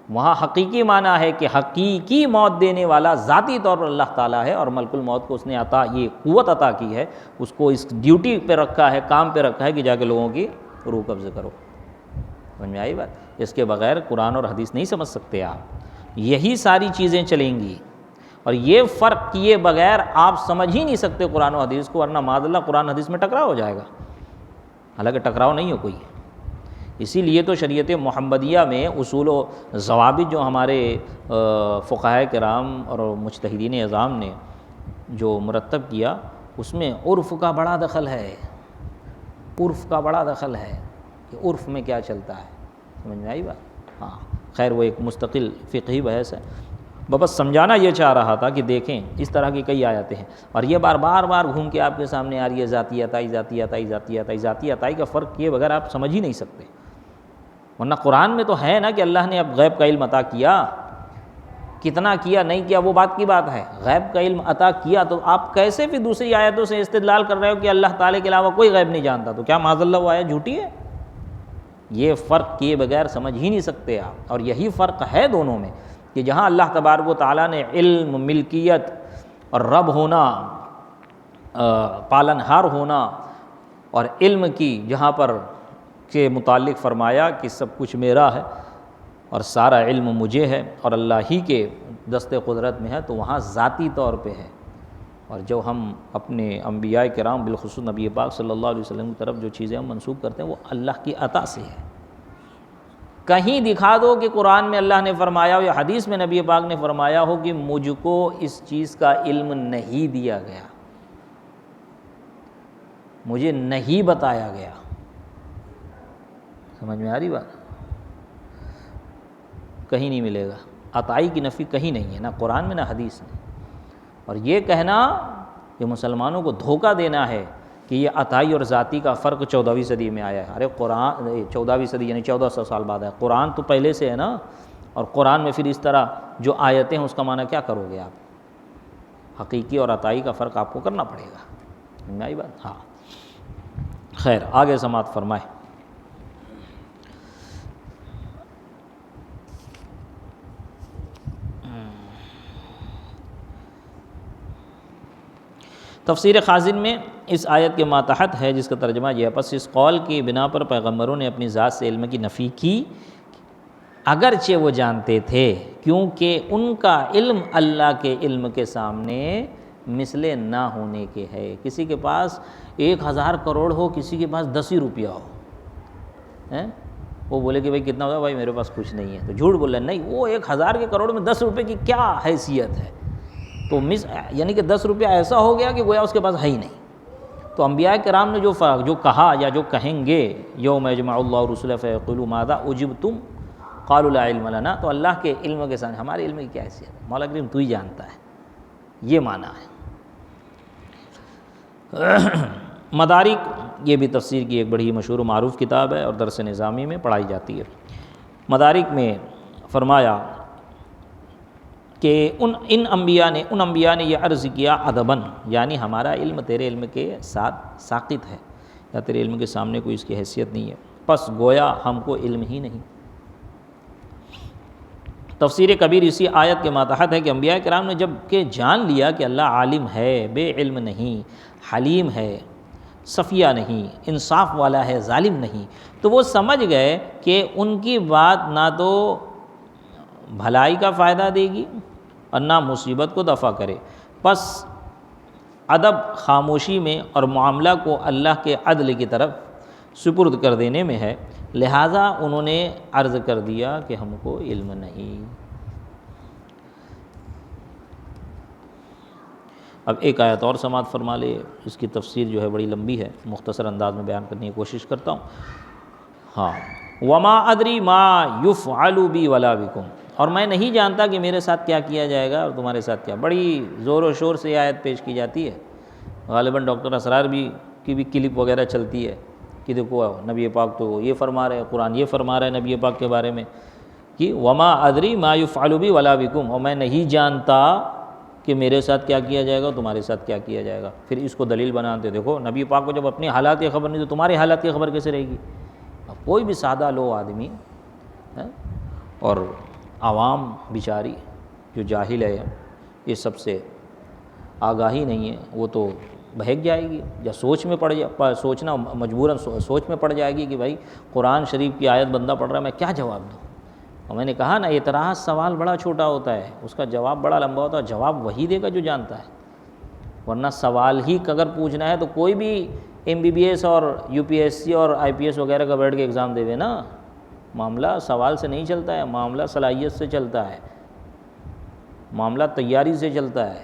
وہاں حقیقی معنی ہے کہ حقیقی موت دینے والا ذاتی طور پر اللہ تعالیٰ ہے، اور ملک الموت کو اس نے یہ قوت عطا کی ہے، اس کو اس ڈیوٹی پہ رکھا ہے، کام پہ رکھا ہے کہ جا کے لوگوں کی روح قبض کرو۔ سمجھ میں آئی بات؟ اس کے بغیر قرآن اور حدیث نہیں سمجھ سکتے آپ، یہی ساری چیزیں چلیں گی، اور یہ فرق کیے بغیر آپ سمجھ ہی نہیں سکتے قرآن و حدیث کو، ورنہ معاذ اللہ قرآن حدیث میں ٹکراؤ ہو جائے گا، حالانکہ ٹکراؤ نہیں ہو کوئی۔ اسی لیے تو شریعت محمدیہ میں اصول و ضوابط جو ہمارے فقہائے کرام اور مجتہدین اعظام نے جو مرتب کیا، اس میں عرف کا بڑا دخل ہے، عرف کا بڑا دخل ہے کہ عرف میں کیا چلتا ہے۔ سمجھ میں آئی بات؟ ہاں، خیر وہ ایک مستقل فقہی بحث ہے، بس سمجھانا یہ چاہ رہا تھا کہ دیکھیں اس طرح کی کئی آیتیں ہیں، اور یہ بار بار گھوم کے آپ کے سامنے آ رہی ہے ذاتی عطائی، ذاتی عطائی، ذاتی عطائی، ذاتی عطائی کا فرق کیے بغیر آپ سمجھ ہی نہیں سکتے۔ ورنہ قرآن میں تو ہے نا کہ اللہ نے اب غیب کا علم عطا کیا، کتنا کیا نہیں کیا وہ بات کی بات ہے، غیب کا علم عطا کیا، تو آپ کیسے بھی دوسری آیتوں سے استدلال کر رہے ہو کہ اللہ تعالیٰ کے علاوہ کوئی غیب نہیں جانتا؟ تو کیا معاذ اللہ وہ آیت جھوٹی ہے؟ یہ فرق کیے بغیر سمجھ ہی نہیں سکتے آپ، اور یہی فرق ہے دونوں میں کہ جہاں اللہ تبارک و تعالیٰ نے علم، ملکیت اور رب ہونا، پالنہار ہونا اور علم کی جہاں پر کے متعلق فرمایا کہ سب کچھ میرا ہے اور سارا علم مجھے ہے اور اللہ ہی کے دست قدرت میں ہے، تو وہاں ذاتی طور پہ ہے۔ اور جو ہم اپنے انبیاء کرام بالخصوص نبی پاک صلی اللہ علیہ وسلم کی طرف جو چیزیں ہم منسوب کرتے ہیں وہ اللہ کی عطا سے ہے۔ کہیں دکھا دو کہ قرآن میں اللہ نے فرمایا ہو یا حدیث میں نبی پاک نے فرمایا ہو کہ مجھ کو اس چیز کا علم نہیں دیا گیا، مجھے نہیں بتایا گیا۔ سمجھ میں آ رہی بات؟ کہیں نہیں ملے گا، عطائی کی نفی کہیں نہیں ہے، نہ قرآن میں نہ حدیث میں۔ اور یہ کہنا کہ مسلمانوں کو دھوکہ دینا ہے کہ یہ عطائی اور ذاتی کا فرق 14ویں صدی میں آیا ہے، ارے قرآن 14ویں صدی یعنی 1400 سال بعد ہے، قرآن تو پہلے سے ہے نا، اور قرآن میں پھر اس طرح جو آیتیں ہیں اس کا معنی کیا کرو گے آپ؟ حقیقی اور عطائی کا فرق آپ کو کرنا پڑے گا۔ سمجھ میں آئی بات؟ ہاں، خیر آگے سماعت فرمائے۔ تفسیر خازن میں اس آیت کے ماتحت ہے جس کا ترجمہ یہ ہے، پس اس قول کی بنا پر پیغمبروں نے اپنی ذات سے علم کی نفی کی اگرچہ وہ جانتے تھے، کیونکہ ان کا علم اللہ کے علم کے سامنے مثل نہ ہونے کے ہے۔ کسی کے پاس 1000 کروڑ ہو، کسی کے پاس 10 ہی روپیہ ہو، وہ بولے کہ بھائی کتنا ہوگا؟ بھائی میرے پاس کچھ نہیں ہے، تو جھوٹ بول رہے ہیں، نہیں، وہ 1000 کے کروڑ میں 10 روپے کی کیا حیثیت ہے؟ تو یعنی کہ 10 روپیہ ایسا ہو گیا کہ گویا اس کے پاس ہے ہی نہیں۔ تو انبیاء کرام نے جو کہا یا جو کہیں گے، یوم یجمع اللہ رسلہ فیقول ماذا اجبتم قالوا لا علم لنا، تو اللہ کے علم کے سامنے ہمارے علم کی کیا حیثیت ہے؟ مولا کریم تو ہی جانتا ہے، یہ معنی ہے۔ مدارک یہ بھی تفسیر کی ایک بڑی مشہور و معروف کتاب ہے اور درس نظامی میں پڑھائی جاتی ہے۔ مدارک میں فرمایا کہ ان انبیاء نے یہ عرض کیا ادباً، یعنی ہمارا علم تیرے علم کے ساتھ ساقط ہے، یا تیرے علم کے سامنے کوئی اس کی حیثیت نہیں ہے، پس گویا ہم کو علم ہی نہیں۔ تفسیر کبیر اسی آیت کے ماتحت ہے کہ انبیاء کرام نے جب کہ جان لیا کہ اللہ عالم ہے، بے علم نہیں، حلیم ہے، صفیہ نہیں، انصاف والا ہے، ظالم نہیں۔ تو وہ سمجھ گئے کہ ان کی بات نہ تو بھلائی کا فائدہ دے گی اور نہ مصیبت کو دفع کرے، پس ادب خاموشی میں اور معاملہ کو اللہ کے عدل کی طرف سپرد کر دینے میں ہے، لہٰذا انہوں نے عرض کر دیا کہ ہم کو علم نہیں۔ اب ایک آیت اور سماعت فرما لے، اس کی تفسیر جو ہے بڑی لمبی ہے، مختصر انداز میں بیان کرنے کی کوشش کرتا ہوں۔ ہاں، وما ادری ما یفعل بی ولا بکم، اور میں نہیں جانتا کہ میرے ساتھ کیا کیا جائے گا اور تمہارے ساتھ کیا۔ بڑی زور و شور سے یہ آیت پیش کی جاتی ہے، غالباً ڈاکٹر اسرار کی بھی کلپ وغیرہ چلتی ہے کہ دیکھو نبی پاک تو یہ فرما رہے ہیں، قرآن یہ فرما رہا ہے نبی پاک کے بارے میں کہ وما ادری ما یفعل بی ولا بکم، اور میں نہیں جانتا کہ میرے ساتھ کیا کیا جائے گا اور تمہارے ساتھ کیا کیا جائے گا۔ پھر اس کو دلیل بناتے، دیکھو نبی پاک کو جب اپنی حالات کی خبر نہیں تو تمہارے حالات کی خبر کیسے رہے گی؟ اب کوئی بھی سادہ لو آدمی اور عوام بیچاری جو جاہل ہے، یہ سب سے آگاہی نہیں ہے، وہ تو بہک جائے گی یا سوچ میں سوچنا مجبوراً سوچ میں پڑ جائے گی کہ بھائی قرآن شریف کی آیت بندہ پڑھ رہا ہے، میں کیا جواب دوں؟ اور میں نے کہا نا، اعتراض سوال بڑا چھوٹا ہوتا ہے، اس کا جواب بڑا لمبا ہوتا ہے، جواب وہی دے گا جو جانتا ہے، ورنہ سوال ہی اگر پوچھنا ہے تو کوئی بھی MBBS اور UPSC اور IPS وغیرہ کا بیٹھ کے ایگزام دے نا، معاملہ سوال سے نہیں چلتا ہے، معاملہ صلاحیت سے چلتا ہے، معاملہ تیاری سے چلتا ہے،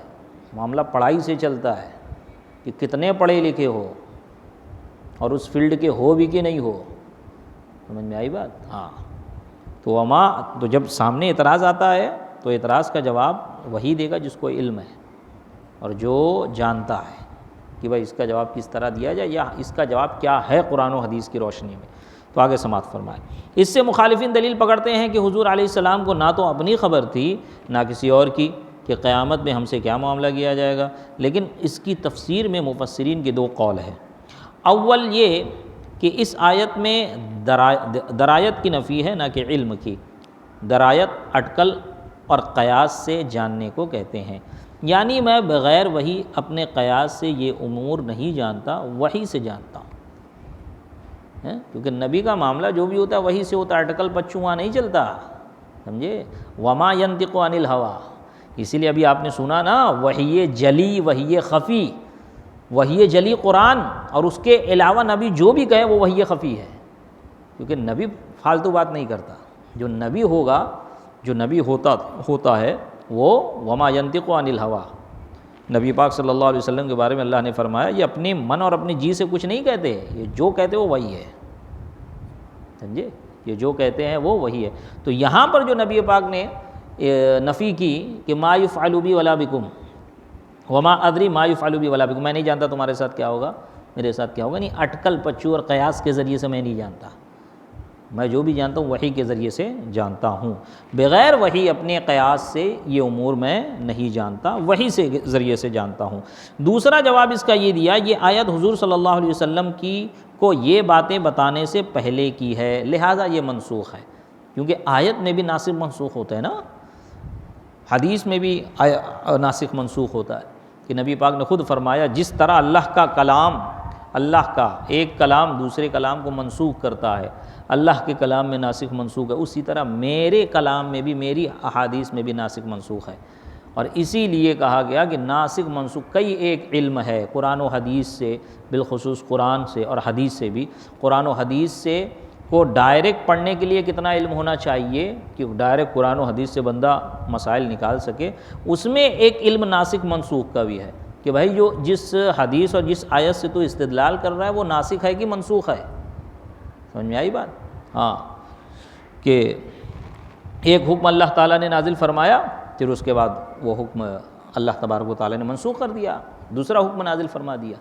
معاملہ پڑھائی سے چلتا ہے کہ کتنے پڑھے لکھے ہو اور اس فیلڈ کے ہو بھی کہ نہیں ہو۔ سمجھ میں آئی بات؟ ہاں، تو جب سامنے اعتراض آتا ہے تو اعتراض کا جواب وہی دے گا جس کو علم ہے اور جو جانتا ہے کہ بھائی اس کا جواب کس طرح دیا جائے یا اس کا جواب کیا ہے قرآن و حدیث کی روشنی میں۔ تو آگے سماعت فرمائے۔ اس سے مخالفین دلیل پکڑتے ہیں کہ حضور علیہ السلام کو نہ تو اپنی خبر تھی نہ کسی اور کی کہ قیامت میں ہم سے کیا معاملہ کیا جائے گا، لیکن اس کی تفسیر میں مفسرین کے دو قول ہیں۔ اول یہ کہ اس آیت میں درایت کی نفی ہے نہ کہ علم کی۔ درایت اٹکل اور قیاس سے جاننے کو کہتے ہیں، یعنی میں بغیر وحی اپنے قیاس سے یہ امور نہیں جانتا، وحی سے جانتا ہوں، کیونکہ نبی کا معاملہ جو بھی ہوتا ہے وحی سے ہوتا ہے، اٹکل پچو وہاں نہیں چلتا، سمجھے؟ وما ینطق عن الہویٰ، اسی لیے ابھی آپ نے سنا نا، وحی جلی وحی خفی، وحی جلی قرآن اور اس کے علاوہ نبی جو بھی کہے وہ وحی خفی ہے، کیونکہ نبی فالتو بات نہیں کرتا، جو نبی ہوگا، جو نبی ہوتا ہے وہ وما ینطق عن الہویٰ۔ نبی پاک صلی اللہ علیہ وسلم کے بارے میں اللہ نے فرمایا یہ اپنے من اور اپنی جی سے کچھ نہیں کہتے، یہ جو کہتے وہ وہی ہے، سمجھے؟ یہ جو کہتے ہیں وہ وہی ہے۔ تو یہاں پر جو نبی پاک نے نفی کی کہ ما یفعل بی ولا بکم، وما ادری ما یفعل بی ولا بکم، میں نہیں جانتا تمہارے ساتھ کیا ہوگا، میرے ساتھ کیا ہوگا، نہیں اٹکل پچو اور قیاس کے ذریعے سے میں نہیں جانتا، میں جو بھی جانتا ہوں وحی کے ذریعے سے جانتا ہوں، بغیر وحی اپنے قیاس سے یہ امور میں نہیں جانتا، وحی سے ذریعے سے جانتا ہوں۔ دوسرا جواب اس کا یہ دیا، یہ آیت حضور صلی اللہ علیہ وسلم کو یہ باتیں بتانے سے پہلے کی ہے، لہٰذا یہ منسوخ ہے، کیونکہ آیت میں بھی ناسخ منسوخ ہوتا ہے نا، حدیث میں بھی ناسخ منسوخ ہوتا ہے، کہ نبی پاک نے خود فرمایا جس طرح اللہ کا کلام، اللہ کا ایک کلام دوسرے کلام کو منسوخ کرتا ہے، اللہ کے کلام میں ناسخ منسوخ ہے، اسی طرح میرے کلام میں بھی، میری احادیث میں بھی ناسخ منسوخ ہے، اور اسی لیے کہا گیا کہ ناسخ منسوخ کئی ایک علم ہے قرآن و حدیث سے، بالخصوص قرآن سے اور حدیث سے بھی۔ قرآن و حدیث سے کو ڈائریکٹ پڑھنے کے لیے کتنا علم ہونا چاہیے کہ ڈائریکٹ قرآن و حدیث سے بندہ مسائل نکال سکے، اس میں ایک علم ناسخ منسوخ کا بھی ہے کہ بھائی جو جس حدیث اور جس آیت سے تو استدلال کر رہا ہے وہ ناسخ ہے کہ منسوخ ہے، سمجھ میں آئی بات؟ ہاں، کہ ایک حکم اللہ تعالیٰ نے نازل فرمایا، پھر اس کے بعد وہ حکم اللہ تبارک و تعالیٰ نے منسوخ کر دیا، دوسرا حکم نازل فرما دیا۔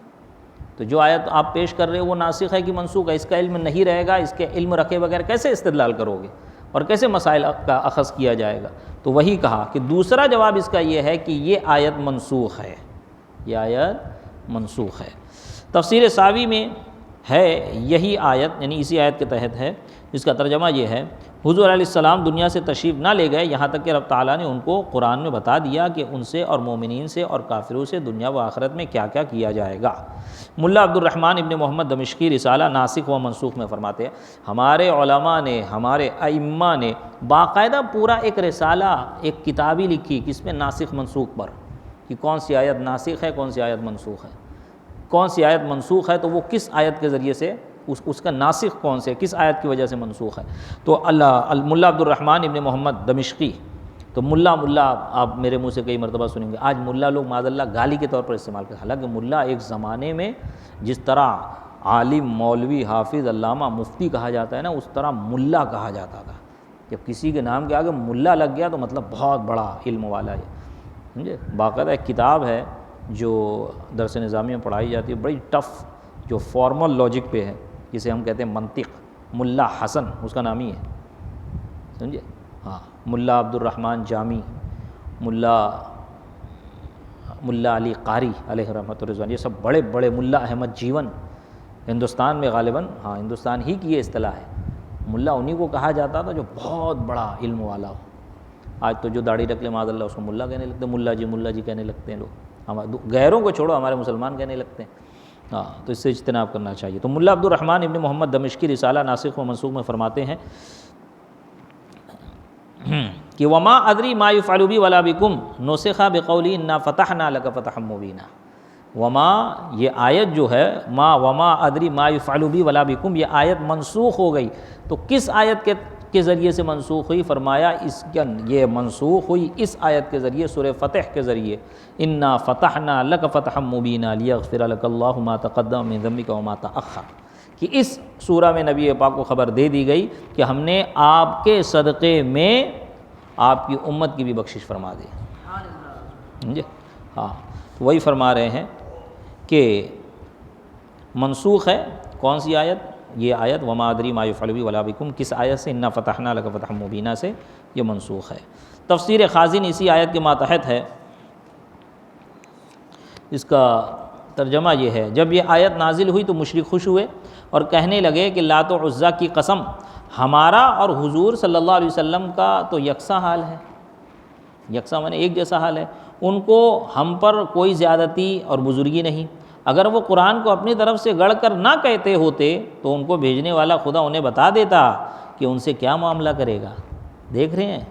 تو جو آیت آپ پیش کر رہے ہو وہ ناسخ ہے کہ منسوخ ہے، اس کا علم نہیں رہے گا، اس کے علم رکھے بغیر کیسے استدلال کرو گے اور کیسے مسائل کا اخذ کیا جائے گا؟ تو وہی کہا کہ دوسرا جواب اس کا یہ ہے کہ یہ آیت منسوخ ہے، یہ آیت منسوخ ہے۔ تفسیر ساوی میں ہے یہی آیت، یعنی اسی آیت کے تحت ہے، جس کا ترجمہ یہ ہے حضور علیہ السلام دنیا سے تشریف نہ لے گئے یہاں تک کہ رب تعالیٰ نے ان کو قرآن میں بتا دیا کہ ان سے اور مومنین سے اور کافروں سے دنیا و آخرت میں کیا کیا کیا جائے گا۔ ملا عبد الرحمن ابن محمد دمشقی رسالہ ناسخ و منسوخ میں فرماتے ہیں ہمارے علماء نے، ہمارے ائمہ نے باقاعدہ پورا ایک رسالہ، ایک کتابی لکھی کس میں ناسخ منسوخ پر، کہ کون سی آیت ناسخ ہے، کون سی آیت منسوخ ہے، کون سی آیت منسوخ ہے تو وہ کس آیت کے ذریعے سے، اس کا ناسخ کون سے، کس آیت کی وجہ سے منسوخ ہے۔ تو ملا عبد الرحمن ابن محمد دمشقی، تو ملا آپ میرے منہ سے کئی مرتبہ سنیں گے، آج ملا لوگ معاذ اللہ گالی کے طور پر استعمال کرتے ہیں، حالانکہ ملا ایک زمانے میں جس طرح عالم، مولوی، حافظ، علامہ، مفتی کہا جاتا ہے نا، اس طرح ملا کہا جاتا تھا۔ جب کسی کے نام کے آگے ملا لگ گیا تو مطلب بہت بڑا علم والا ہے، سمجھے۔ باقاعدہ ایک کتاب ہے جو درس نظامی میں پڑھائی جاتی ہے، بڑی ٹف، جو فارمل لاجک پہ ہے، جسے ہم کہتے ہیں منطق، ملا حسن اس کا نام ہی ہے، سمجھے۔ ہاں، ملا عبد الرحمن جامی، ملا علی قاری علیہ رحمۃ الرضوان، یہ سب بڑے بڑے، ملا احمد جیون، ہندوستان میں غالباً، ہاں ہندوستان ہی کی یہ اصطلاح ہے، ملا انہی کو کہا جاتا تھا جو بہت بڑا علم والا ہو۔ آج تو جو داڑھی رکھ لے معاذ اللہ اس کو ملا کہنے لگتے ہیں، ملا جی کہنے لگتے ہیں لوگ، غیروں کو چھوڑو ہمارے مسلمان کہنے لگتے ہیں۔ ہاں، تو اس سے اجتناب کرنا چاہیے۔ تو ملا عبد الرحمن ابن محمد دمشقی رسالہ ناسخ و منسوخ میں فرماتے ہیں کہ وما ادری ما یفعل بی ولا بکم نسخ بقولی انا فتحنا لک فتحا مبینا۔ وما، یہ آیت جو ہے، وما ادری ما یفعل بی ولا بکم، یہ آیت منسوخ ہو گئی۔ تو کس آیت کے ذریعے سے منسوخ ہوئی؟ فرمایا یہ منسوخ ہوئی اس آیت کے ذریعے، سورہ فتح کے ذریعے، انا فتحنا لک فتحا مبینا لیغفر لک اللہ ما تقدم من ذنبک وما تأخر، کہ اس سورہ میں نبی پاک کو خبر دے دی گئی کہ ہم نے آپ کے صدقے میں آپ کی امت کی بھی بخشش فرما دی، سمجھے۔ ہاں، تو وہی فرما رہے ہیں کہ منسوخ ہے کون سی آیت؟ یہ آیت وما ادری ما یفعل بی ولا بکم، کس آیت سے؟ انا فتحنا لک فتحا مبینا سے یہ منسوخ ہے۔ تفسیر خازن اسی آیت کے ماتحت ہے، اس کا ترجمہ یہ ہے جب یہ آیت نازل ہوئی تو مشرک خوش ہوئے اور کہنے لگے کہ لات و عزیٰ کی قسم، ہمارا اور حضور صلی اللہ علیہ وسلم کا تو یکساں حال ہے، یکساں مانے ایک جیسا حال ہے، ان کو ہم پر کوئی زیادتی اور بزرگی نہیں، اگر وہ قرآن کو اپنی طرف سے گڑھ کر نہ کہتے ہوتے تو ان کو بھیجنے والا خدا انہیں بتا دیتا کہ ان سے کیا معاملہ کرے گا۔ دیکھ رہے ہیں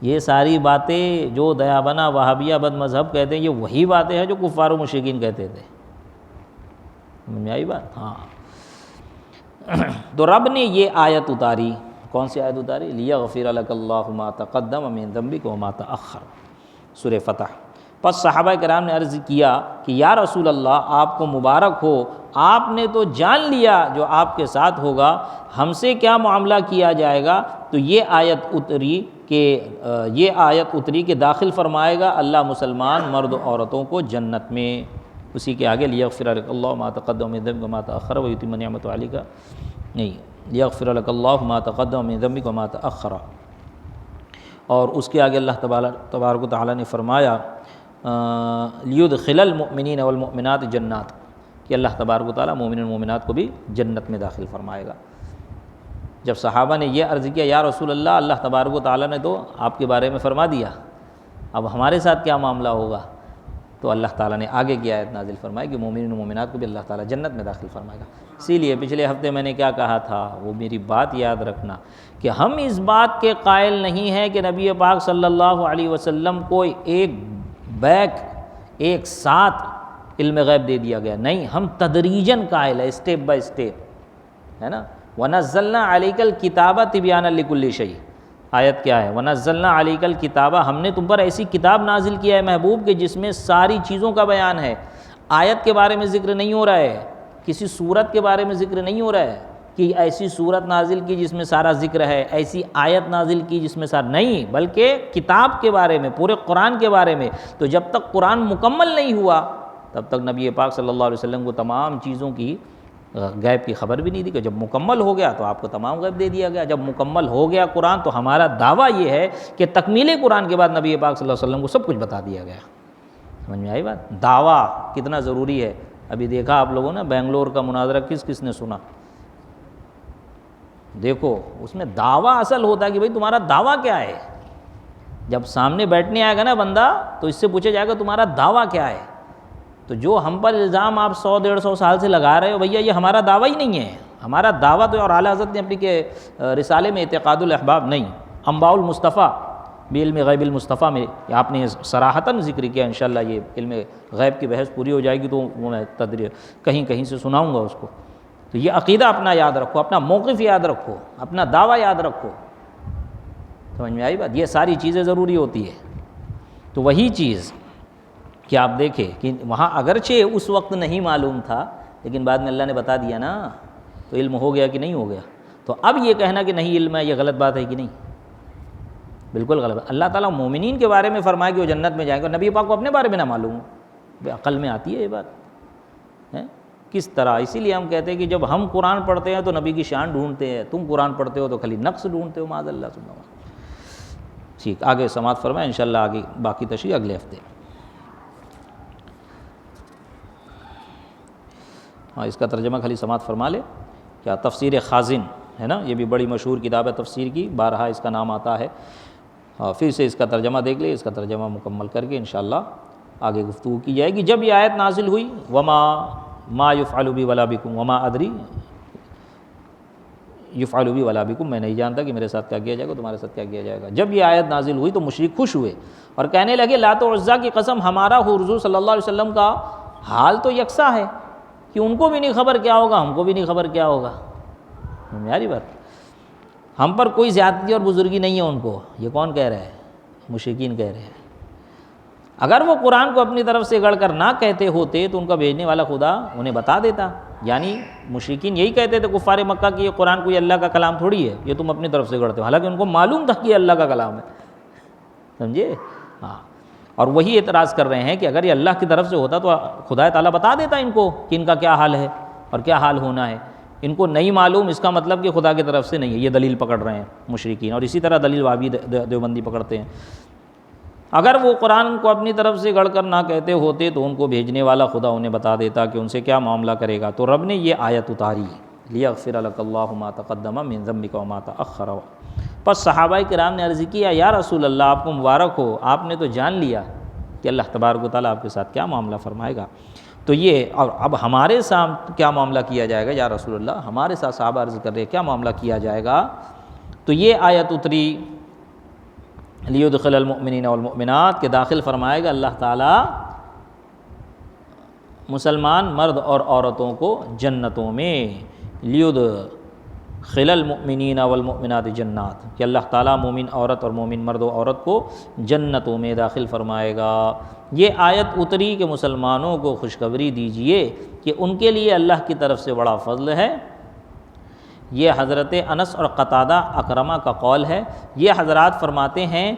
یہ ساری باتیں جو دیابنا وہابیہ بد مذہب کہتے ہیں، یہ وہی باتیں ہیں جو کفار و مشرکین کہتے تھے، سمجھ میں آئی بات؟ ہاں، تو رب نے یہ آیت اتاری، کون سی آیت اتاری؟ لیغفر لک اللہ ما تقدم من ذنبک وما تأخر، سورہ فتح۔ پس صحابہ کرام نے عرض کیا کہ یا رسول اللہ آپ کو مبارک ہو، آپ نے تو جان لیا جو آپ کے ساتھ ہوگا، ہم سے کیا معاملہ کیا جائے گا؟ تو یہ آیت اتری کہ داخل فرمائے گا اللہ مسلمان مرد و عورتوں کو جنت میں، اسی کے آگے لیغفر لک اللہ ما تقدم من ذنبک وما تأخر ویتم نعمتہ علیک، نہیں، لیغفر لک اللہ ما تقدم من ذنبک وما تأخر، اور اس کے آگے اللہ تبارک و تعالیٰ نے فرمایا لیدخل المؤمنین والمؤمنات جنات، کہ اللہ تبارک و تعالیٰ مومنین والمؤمنات کو بھی جنت میں داخل فرمائے گا۔ جب صحابہ نے یہ عرض کیا یا رسول اللہ، اللہ تبارک و تعالیٰ نے تو آپ کے بارے میں فرما دیا، اب ہمارے ساتھ کیا معاملہ ہوگا؟ تو اللہ تعالیٰ نے آگے کی آیت نازل فرمائی کہ مومنین و مومنات کو بھی اللہ تعالیٰ جنت میں داخل فرمائے گا۔ اسی لیے پچھلے ہفتے میں نے کیا کہا تھا، وہ میری بات یاد رکھنا کہ ہم اس بات کے قائل نہیں ہیں کہ نبی پاک صلی اللہ علیہ وسلم کو ایک ساتھ علم غیب دے دیا گیا، نہیں، ہم تدریجاً قائل ہے، اسٹیپ بائی اسٹیپ، ہے نا۔ وَنَزَّلْنَا عَلَيْكَ الْكِتَابَ تِبْيَانًا لِكُلِّ شَيْءٍ، آیت کیا ہے؟ وَنَزَّلْنَا عَلَيْكَ الْكِتَابَ، ہم نے تم پر ایسی کتاب نازل کیا ہے محبوب کہ جس میں ساری چیزوں کا بیان ہے۔ آیت کے بارے میں ذکر نہیں ہو رہا ہے، کسی صورت کے بارے میں ذکر نہیں ہو رہا ہے کہ ایسی صورت نازل کی جس میں سارا ذکر ہے، ایسی آیت نازل کی جس میں سارا نہیں، بلکہ کتاب کے بارے میں، پورے قرآن کے بارے میں۔ تو جب تک قرآن مکمل نہیں ہوا تب تک نبی پاک صلی اللہ علیہ وسلم کو تمام چیزوں کی غیب کی خبر بھی نہیں دی، کہ جب مکمل ہو گیا تو آپ کو تمام غیب دے دیا گیا۔ جب مکمل ہو گیا قرآن تو ہمارا دعویٰ یہ ہے کہ تکمیل قرآن کے بعد نبی پاک صلی اللہ علیہ وسلم کو سب کچھ بتا دیا گیا۔ سمجھ میں آئی بات؟ دعویٰ کتنا ضروری ہے، ابھی دیکھا آپ لوگوں نے بنگلور کا مناظرہ کس کس نے سنا؟ دیکھو اس میں دعویٰ اصل ہوتا ہے کہ بھائی تمہارا دعویٰ کیا ہے. جب سامنے بیٹھنے آئے گا نا بندہ تو اس سے پوچھا جائے گا تمہارا دعویٰ کیا ہے. تو جو ہم پر الزام آپ 100-150 سال سے لگا رہے ہو بھیا یہ ہمارا دعویٰ ہی نہیں ہے. ہمارا دعویٰ تو اور اعلیٰ حضرت نے اپنی کے رسالے میں اعتقاد الاحباب نہیں، انباء المصطفیٰ بعلم غیب المصطفیٰ میں آپ نے صراحتاً ذکر کیا. انشاءاللہ یہ علم غیب کی بحث پوری ہو جائے گی تو وہ میں کہیں سے سناؤں گا اس کو. تو یہ عقیدہ اپنا یاد رکھو، اپنا موقف یاد رکھو، اپنا دعویٰ یاد رکھو. سمجھ میں آئی بات؟ یہ ساری چیزیں ضروری ہوتی ہے. تو وہی چیز کہ آپ دیکھیں کہ وہاں اگرچہ اس وقت نہیں معلوم تھا لیکن بعد میں اللہ نے بتا دیا نا، تو علم ہو گیا کہ نہیں ہو گیا. تو اب یہ کہنا کہ نہیں علم ہے یہ غلط بات ہے کہ نہیں؟ بالکل غلط. اللہ تعالیٰ مومنین کے بارے میں فرمائے کہ وہ جنت میں جائیں گے، نبی پاک کو اپنے بارے میں نہ معلوم ہو. عقل میں آتی ہے یہ بات ہے کس طرح؟ اسی لیے ہم کہتے ہیں کہ جب ہم قرآن پڑھتے ہیں تو نبی کی شان ڈھونڈتے ہیں، تم قرآن پڑھتے ہو تو خالی نقص ڈھونڈتے ہو. معاذ اللہ سبحانہ. ٹھیک، آگے سماعت فرمائیں انشاءاللہ، آگے باقی تشریح اگلے ہفتے. ہاں اس کا ترجمہ خالی سماعت فرما لے. کیا تفسیر خازن ہے نا، یہ بھی بڑی مشہور کتاب ہے تفسیر کی، بارہا اس کا نام آتا ہے. پھر سے اس کا ترجمہ دیکھ لے، اس کا ترجمہ مکمل کر کے انشاءاللہ آگے گفتگو کی جائے گی. جب یہ آیت نازل ہوئی ما یفعل بی ولا بکم وما ادری یفعل بی ولا بکم، میں نہیں جانتا کہ میرے ساتھ کیا کیا جائے گا، تمہارے ساتھ کیا کیا جائے گا. جب یہ آیت نازل ہوئی تو مشرک خوش ہوئے اور کہنے لگے لات و عزیٰ کی قسم ہمارا حضور صلی اللہ علیہ وسلم کا حال تو یکساں ہے کہ ان کو بھی نہیں خبر کیا ہوگا، ہم کو بھی نہیں خبر کیا ہوگا. میری بات، ہم پر کوئی زیادتی اور بزرگی نہیں ہے ان کو. یہ کون کہہ رہا ہے؟ مشرکین کہہ رہے ہیں. اگر وہ قرآن کو اپنی طرف سے گڑھ کر نہ کہتے ہوتے تو ان کا بھیجنے والا خدا انہیں بتا دیتا. یعنی مشرکین یہی کہتے تھے کفار مکہ کہ یہ قرآن کوئی اللہ کا کلام تھوڑی ہے، یہ تم اپنی طرف سے گڑھتے ہو، حالانکہ ان کو معلوم تھا کہ یہ اللہ کا کلام ہے. سمجھے؟ ہاں. اور وہی اعتراض کر رہے ہیں کہ اگر یہ اللہ کی طرف سے ہوتا تو خدا تعالیٰ بتا دیتا ان کو کہ ان کا کیا حال ہے اور کیا حال ہونا ہے. ان کو نہیں معلوم، اس کا مطلب کہ خدا کی طرف سے نہیں ہے. یہ دلیل پکڑ رہے ہیں مشرکین، اور اسی طرح دلیل وہابی دیوبندی پکڑتے ہیں. اگر وہ قرآن کو اپنی طرف سے گڑھ کر نہ کہتے ہوتے تو ان کو بھیجنے والا خدا انہیں بتا دیتا کہ ان سے کیا معاملہ کرے گا. تو رب نے یہ آیت اتاری، لیغفر لک اللہ ما تقدم من ذنبک وما تأخر. پس صحابہ کرام نے عرض کیا یا رسول اللہ آپ کو مبارک ہو، آپ نے تو جان لیا کہ اللہ تبارک و تعالیٰ آپ کے ساتھ کیا معاملہ فرمائے گا. تو یہ اور اب ہمارے ساتھ کیا معاملہ کیا جائے گا یا رسول اللہ، ہمارے ساتھ صحابہ عرض کر رہے کیا معاملہ کیا جائے گا. تو یہ آیت اتری لیدخل المؤمنین والمؤمنات کے داخل فرمائے گا اللہ تعالیٰ مسلمان مرد اور عورتوں کو جنتوں میں. لیدخل المؤمنین والمؤمنات جنات، کہ اللہ تعالیٰ مومن عورت اور مومن مرد و عورت کو جنتوں میں داخل فرمائے گا. یہ آیت اتری کہ مسلمانوں کو خوشخبری دیجئے کہ ان کے لیے اللہ کی طرف سے بڑا فضل ہے. یہ حضرت انس اور قتادہ اکرمہ کا قول ہے. یہ حضرات فرماتے ہیں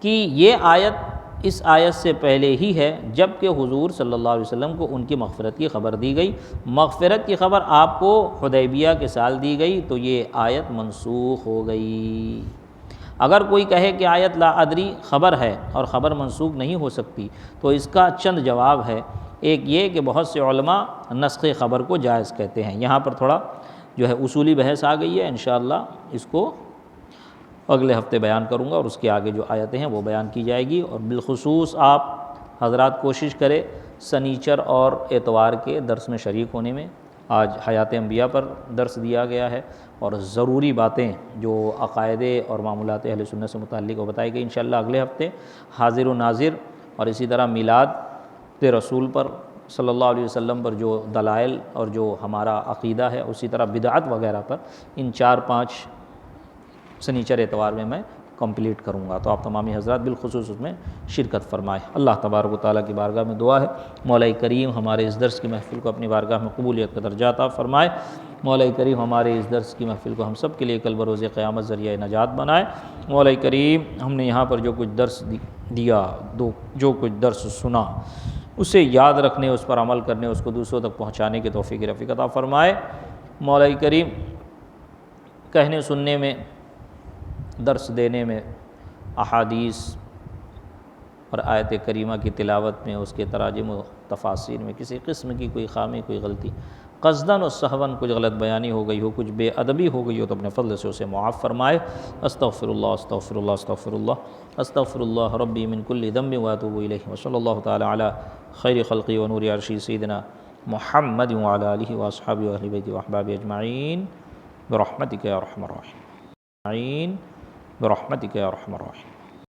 کہ یہ آیت اس آیت سے پہلے ہی ہے جب کہ حضور صلی اللہ علیہ وسلم کو ان کی مغفرت کی خبر دی گئی. مغفرت کی خبر آپ کو حدیبیہ کے سال دی گئی تو یہ آیت منسوخ ہو گئی. اگر کوئی کہے کہ آیت لا ادری خبر ہے اور خبر منسوخ نہیں ہو سکتی تو اس کا چند جواب ہے. ایک یہ کہ بہت سے علماء نسخ خبر کو جائز کہتے ہیں. یہاں پر تھوڑا جو ہے اصولی بحث آ گئی ہے، انشاءاللہ اس کو اگلے ہفتے بیان کروں گا اور اس کے آگے جو آیتیں ہیں وہ بیان کی جائے گی. اور بالخصوص آپ حضرات کوشش کرے سنیچر اور اتوار کے درس میں شریک ہونے میں. آج حیات انبیاء پر درس دیا گیا ہے اور ضروری باتیں جو عقائد اور معمولات اہل سنت سے متعلق وہ بتائی گئی. انشاءاللہ اگلے ہفتے حاضر و ناظر اور اسی طرح میلاد رسول پر صلی اللہ علیہ وسلم پر جو دلائل اور جو ہمارا عقیدہ ہے، اسی طرح بدعت وغیرہ پر ان 4-5 سنیچر اتوار میں کمپلیٹ کروں گا. تو آپ تمامی حضرات بالخصوص اس میں شرکت فرمائیں. اللہ تبارک و تعالیٰ کی بارگاہ میں دعا ہے مولا کریم ہمارے اس درس کی محفل کو اپنی بارگاہ میں قبولیت کا درجہ عطا فرمائے. مولا کریم ہمارے اس درس کی محفل کو ہم سب کے لیے کل بروز قیامت ذریعہ نجات بنائے. مولا کریم ہم نے یہاں پر جو کچھ درس دیا، جو کچھ درس سنا، اسے یاد رکھنے، اس پر عمل کرنے، اس کو دوسروں تک پہنچانے کی توفیق رفیق عطا فرمائے. مولا کریم کہنے سننے میں، درس دینے میں، احادیث اور آیت کریمہ کی تلاوت میں، اس کے تراجم و تفاسیر میں کسی قسم کی کوئی خامی، کوئی غلطی، قصداً و سہواً کچھ غلط بیانی ہو گئی ہو، کچھ بے ادبی ہو گئی ہو، تو اپنے فضل سے اسے معاف فرمائے۔ استغفر اللہ استغفر اللہ استغفر اللہ استغفر اللہ ربی من کل ذنب واتوب الیہ، وصلی اللہ تعالی علی خیر خلقی و نور عرشی سیدنا محمد وعلی آلہ واصحابہ واہل بیتہ واحبابہ اجمعین برحمتک یا ارحم الراحمین، برحمتک یا ارحم الراحمین۔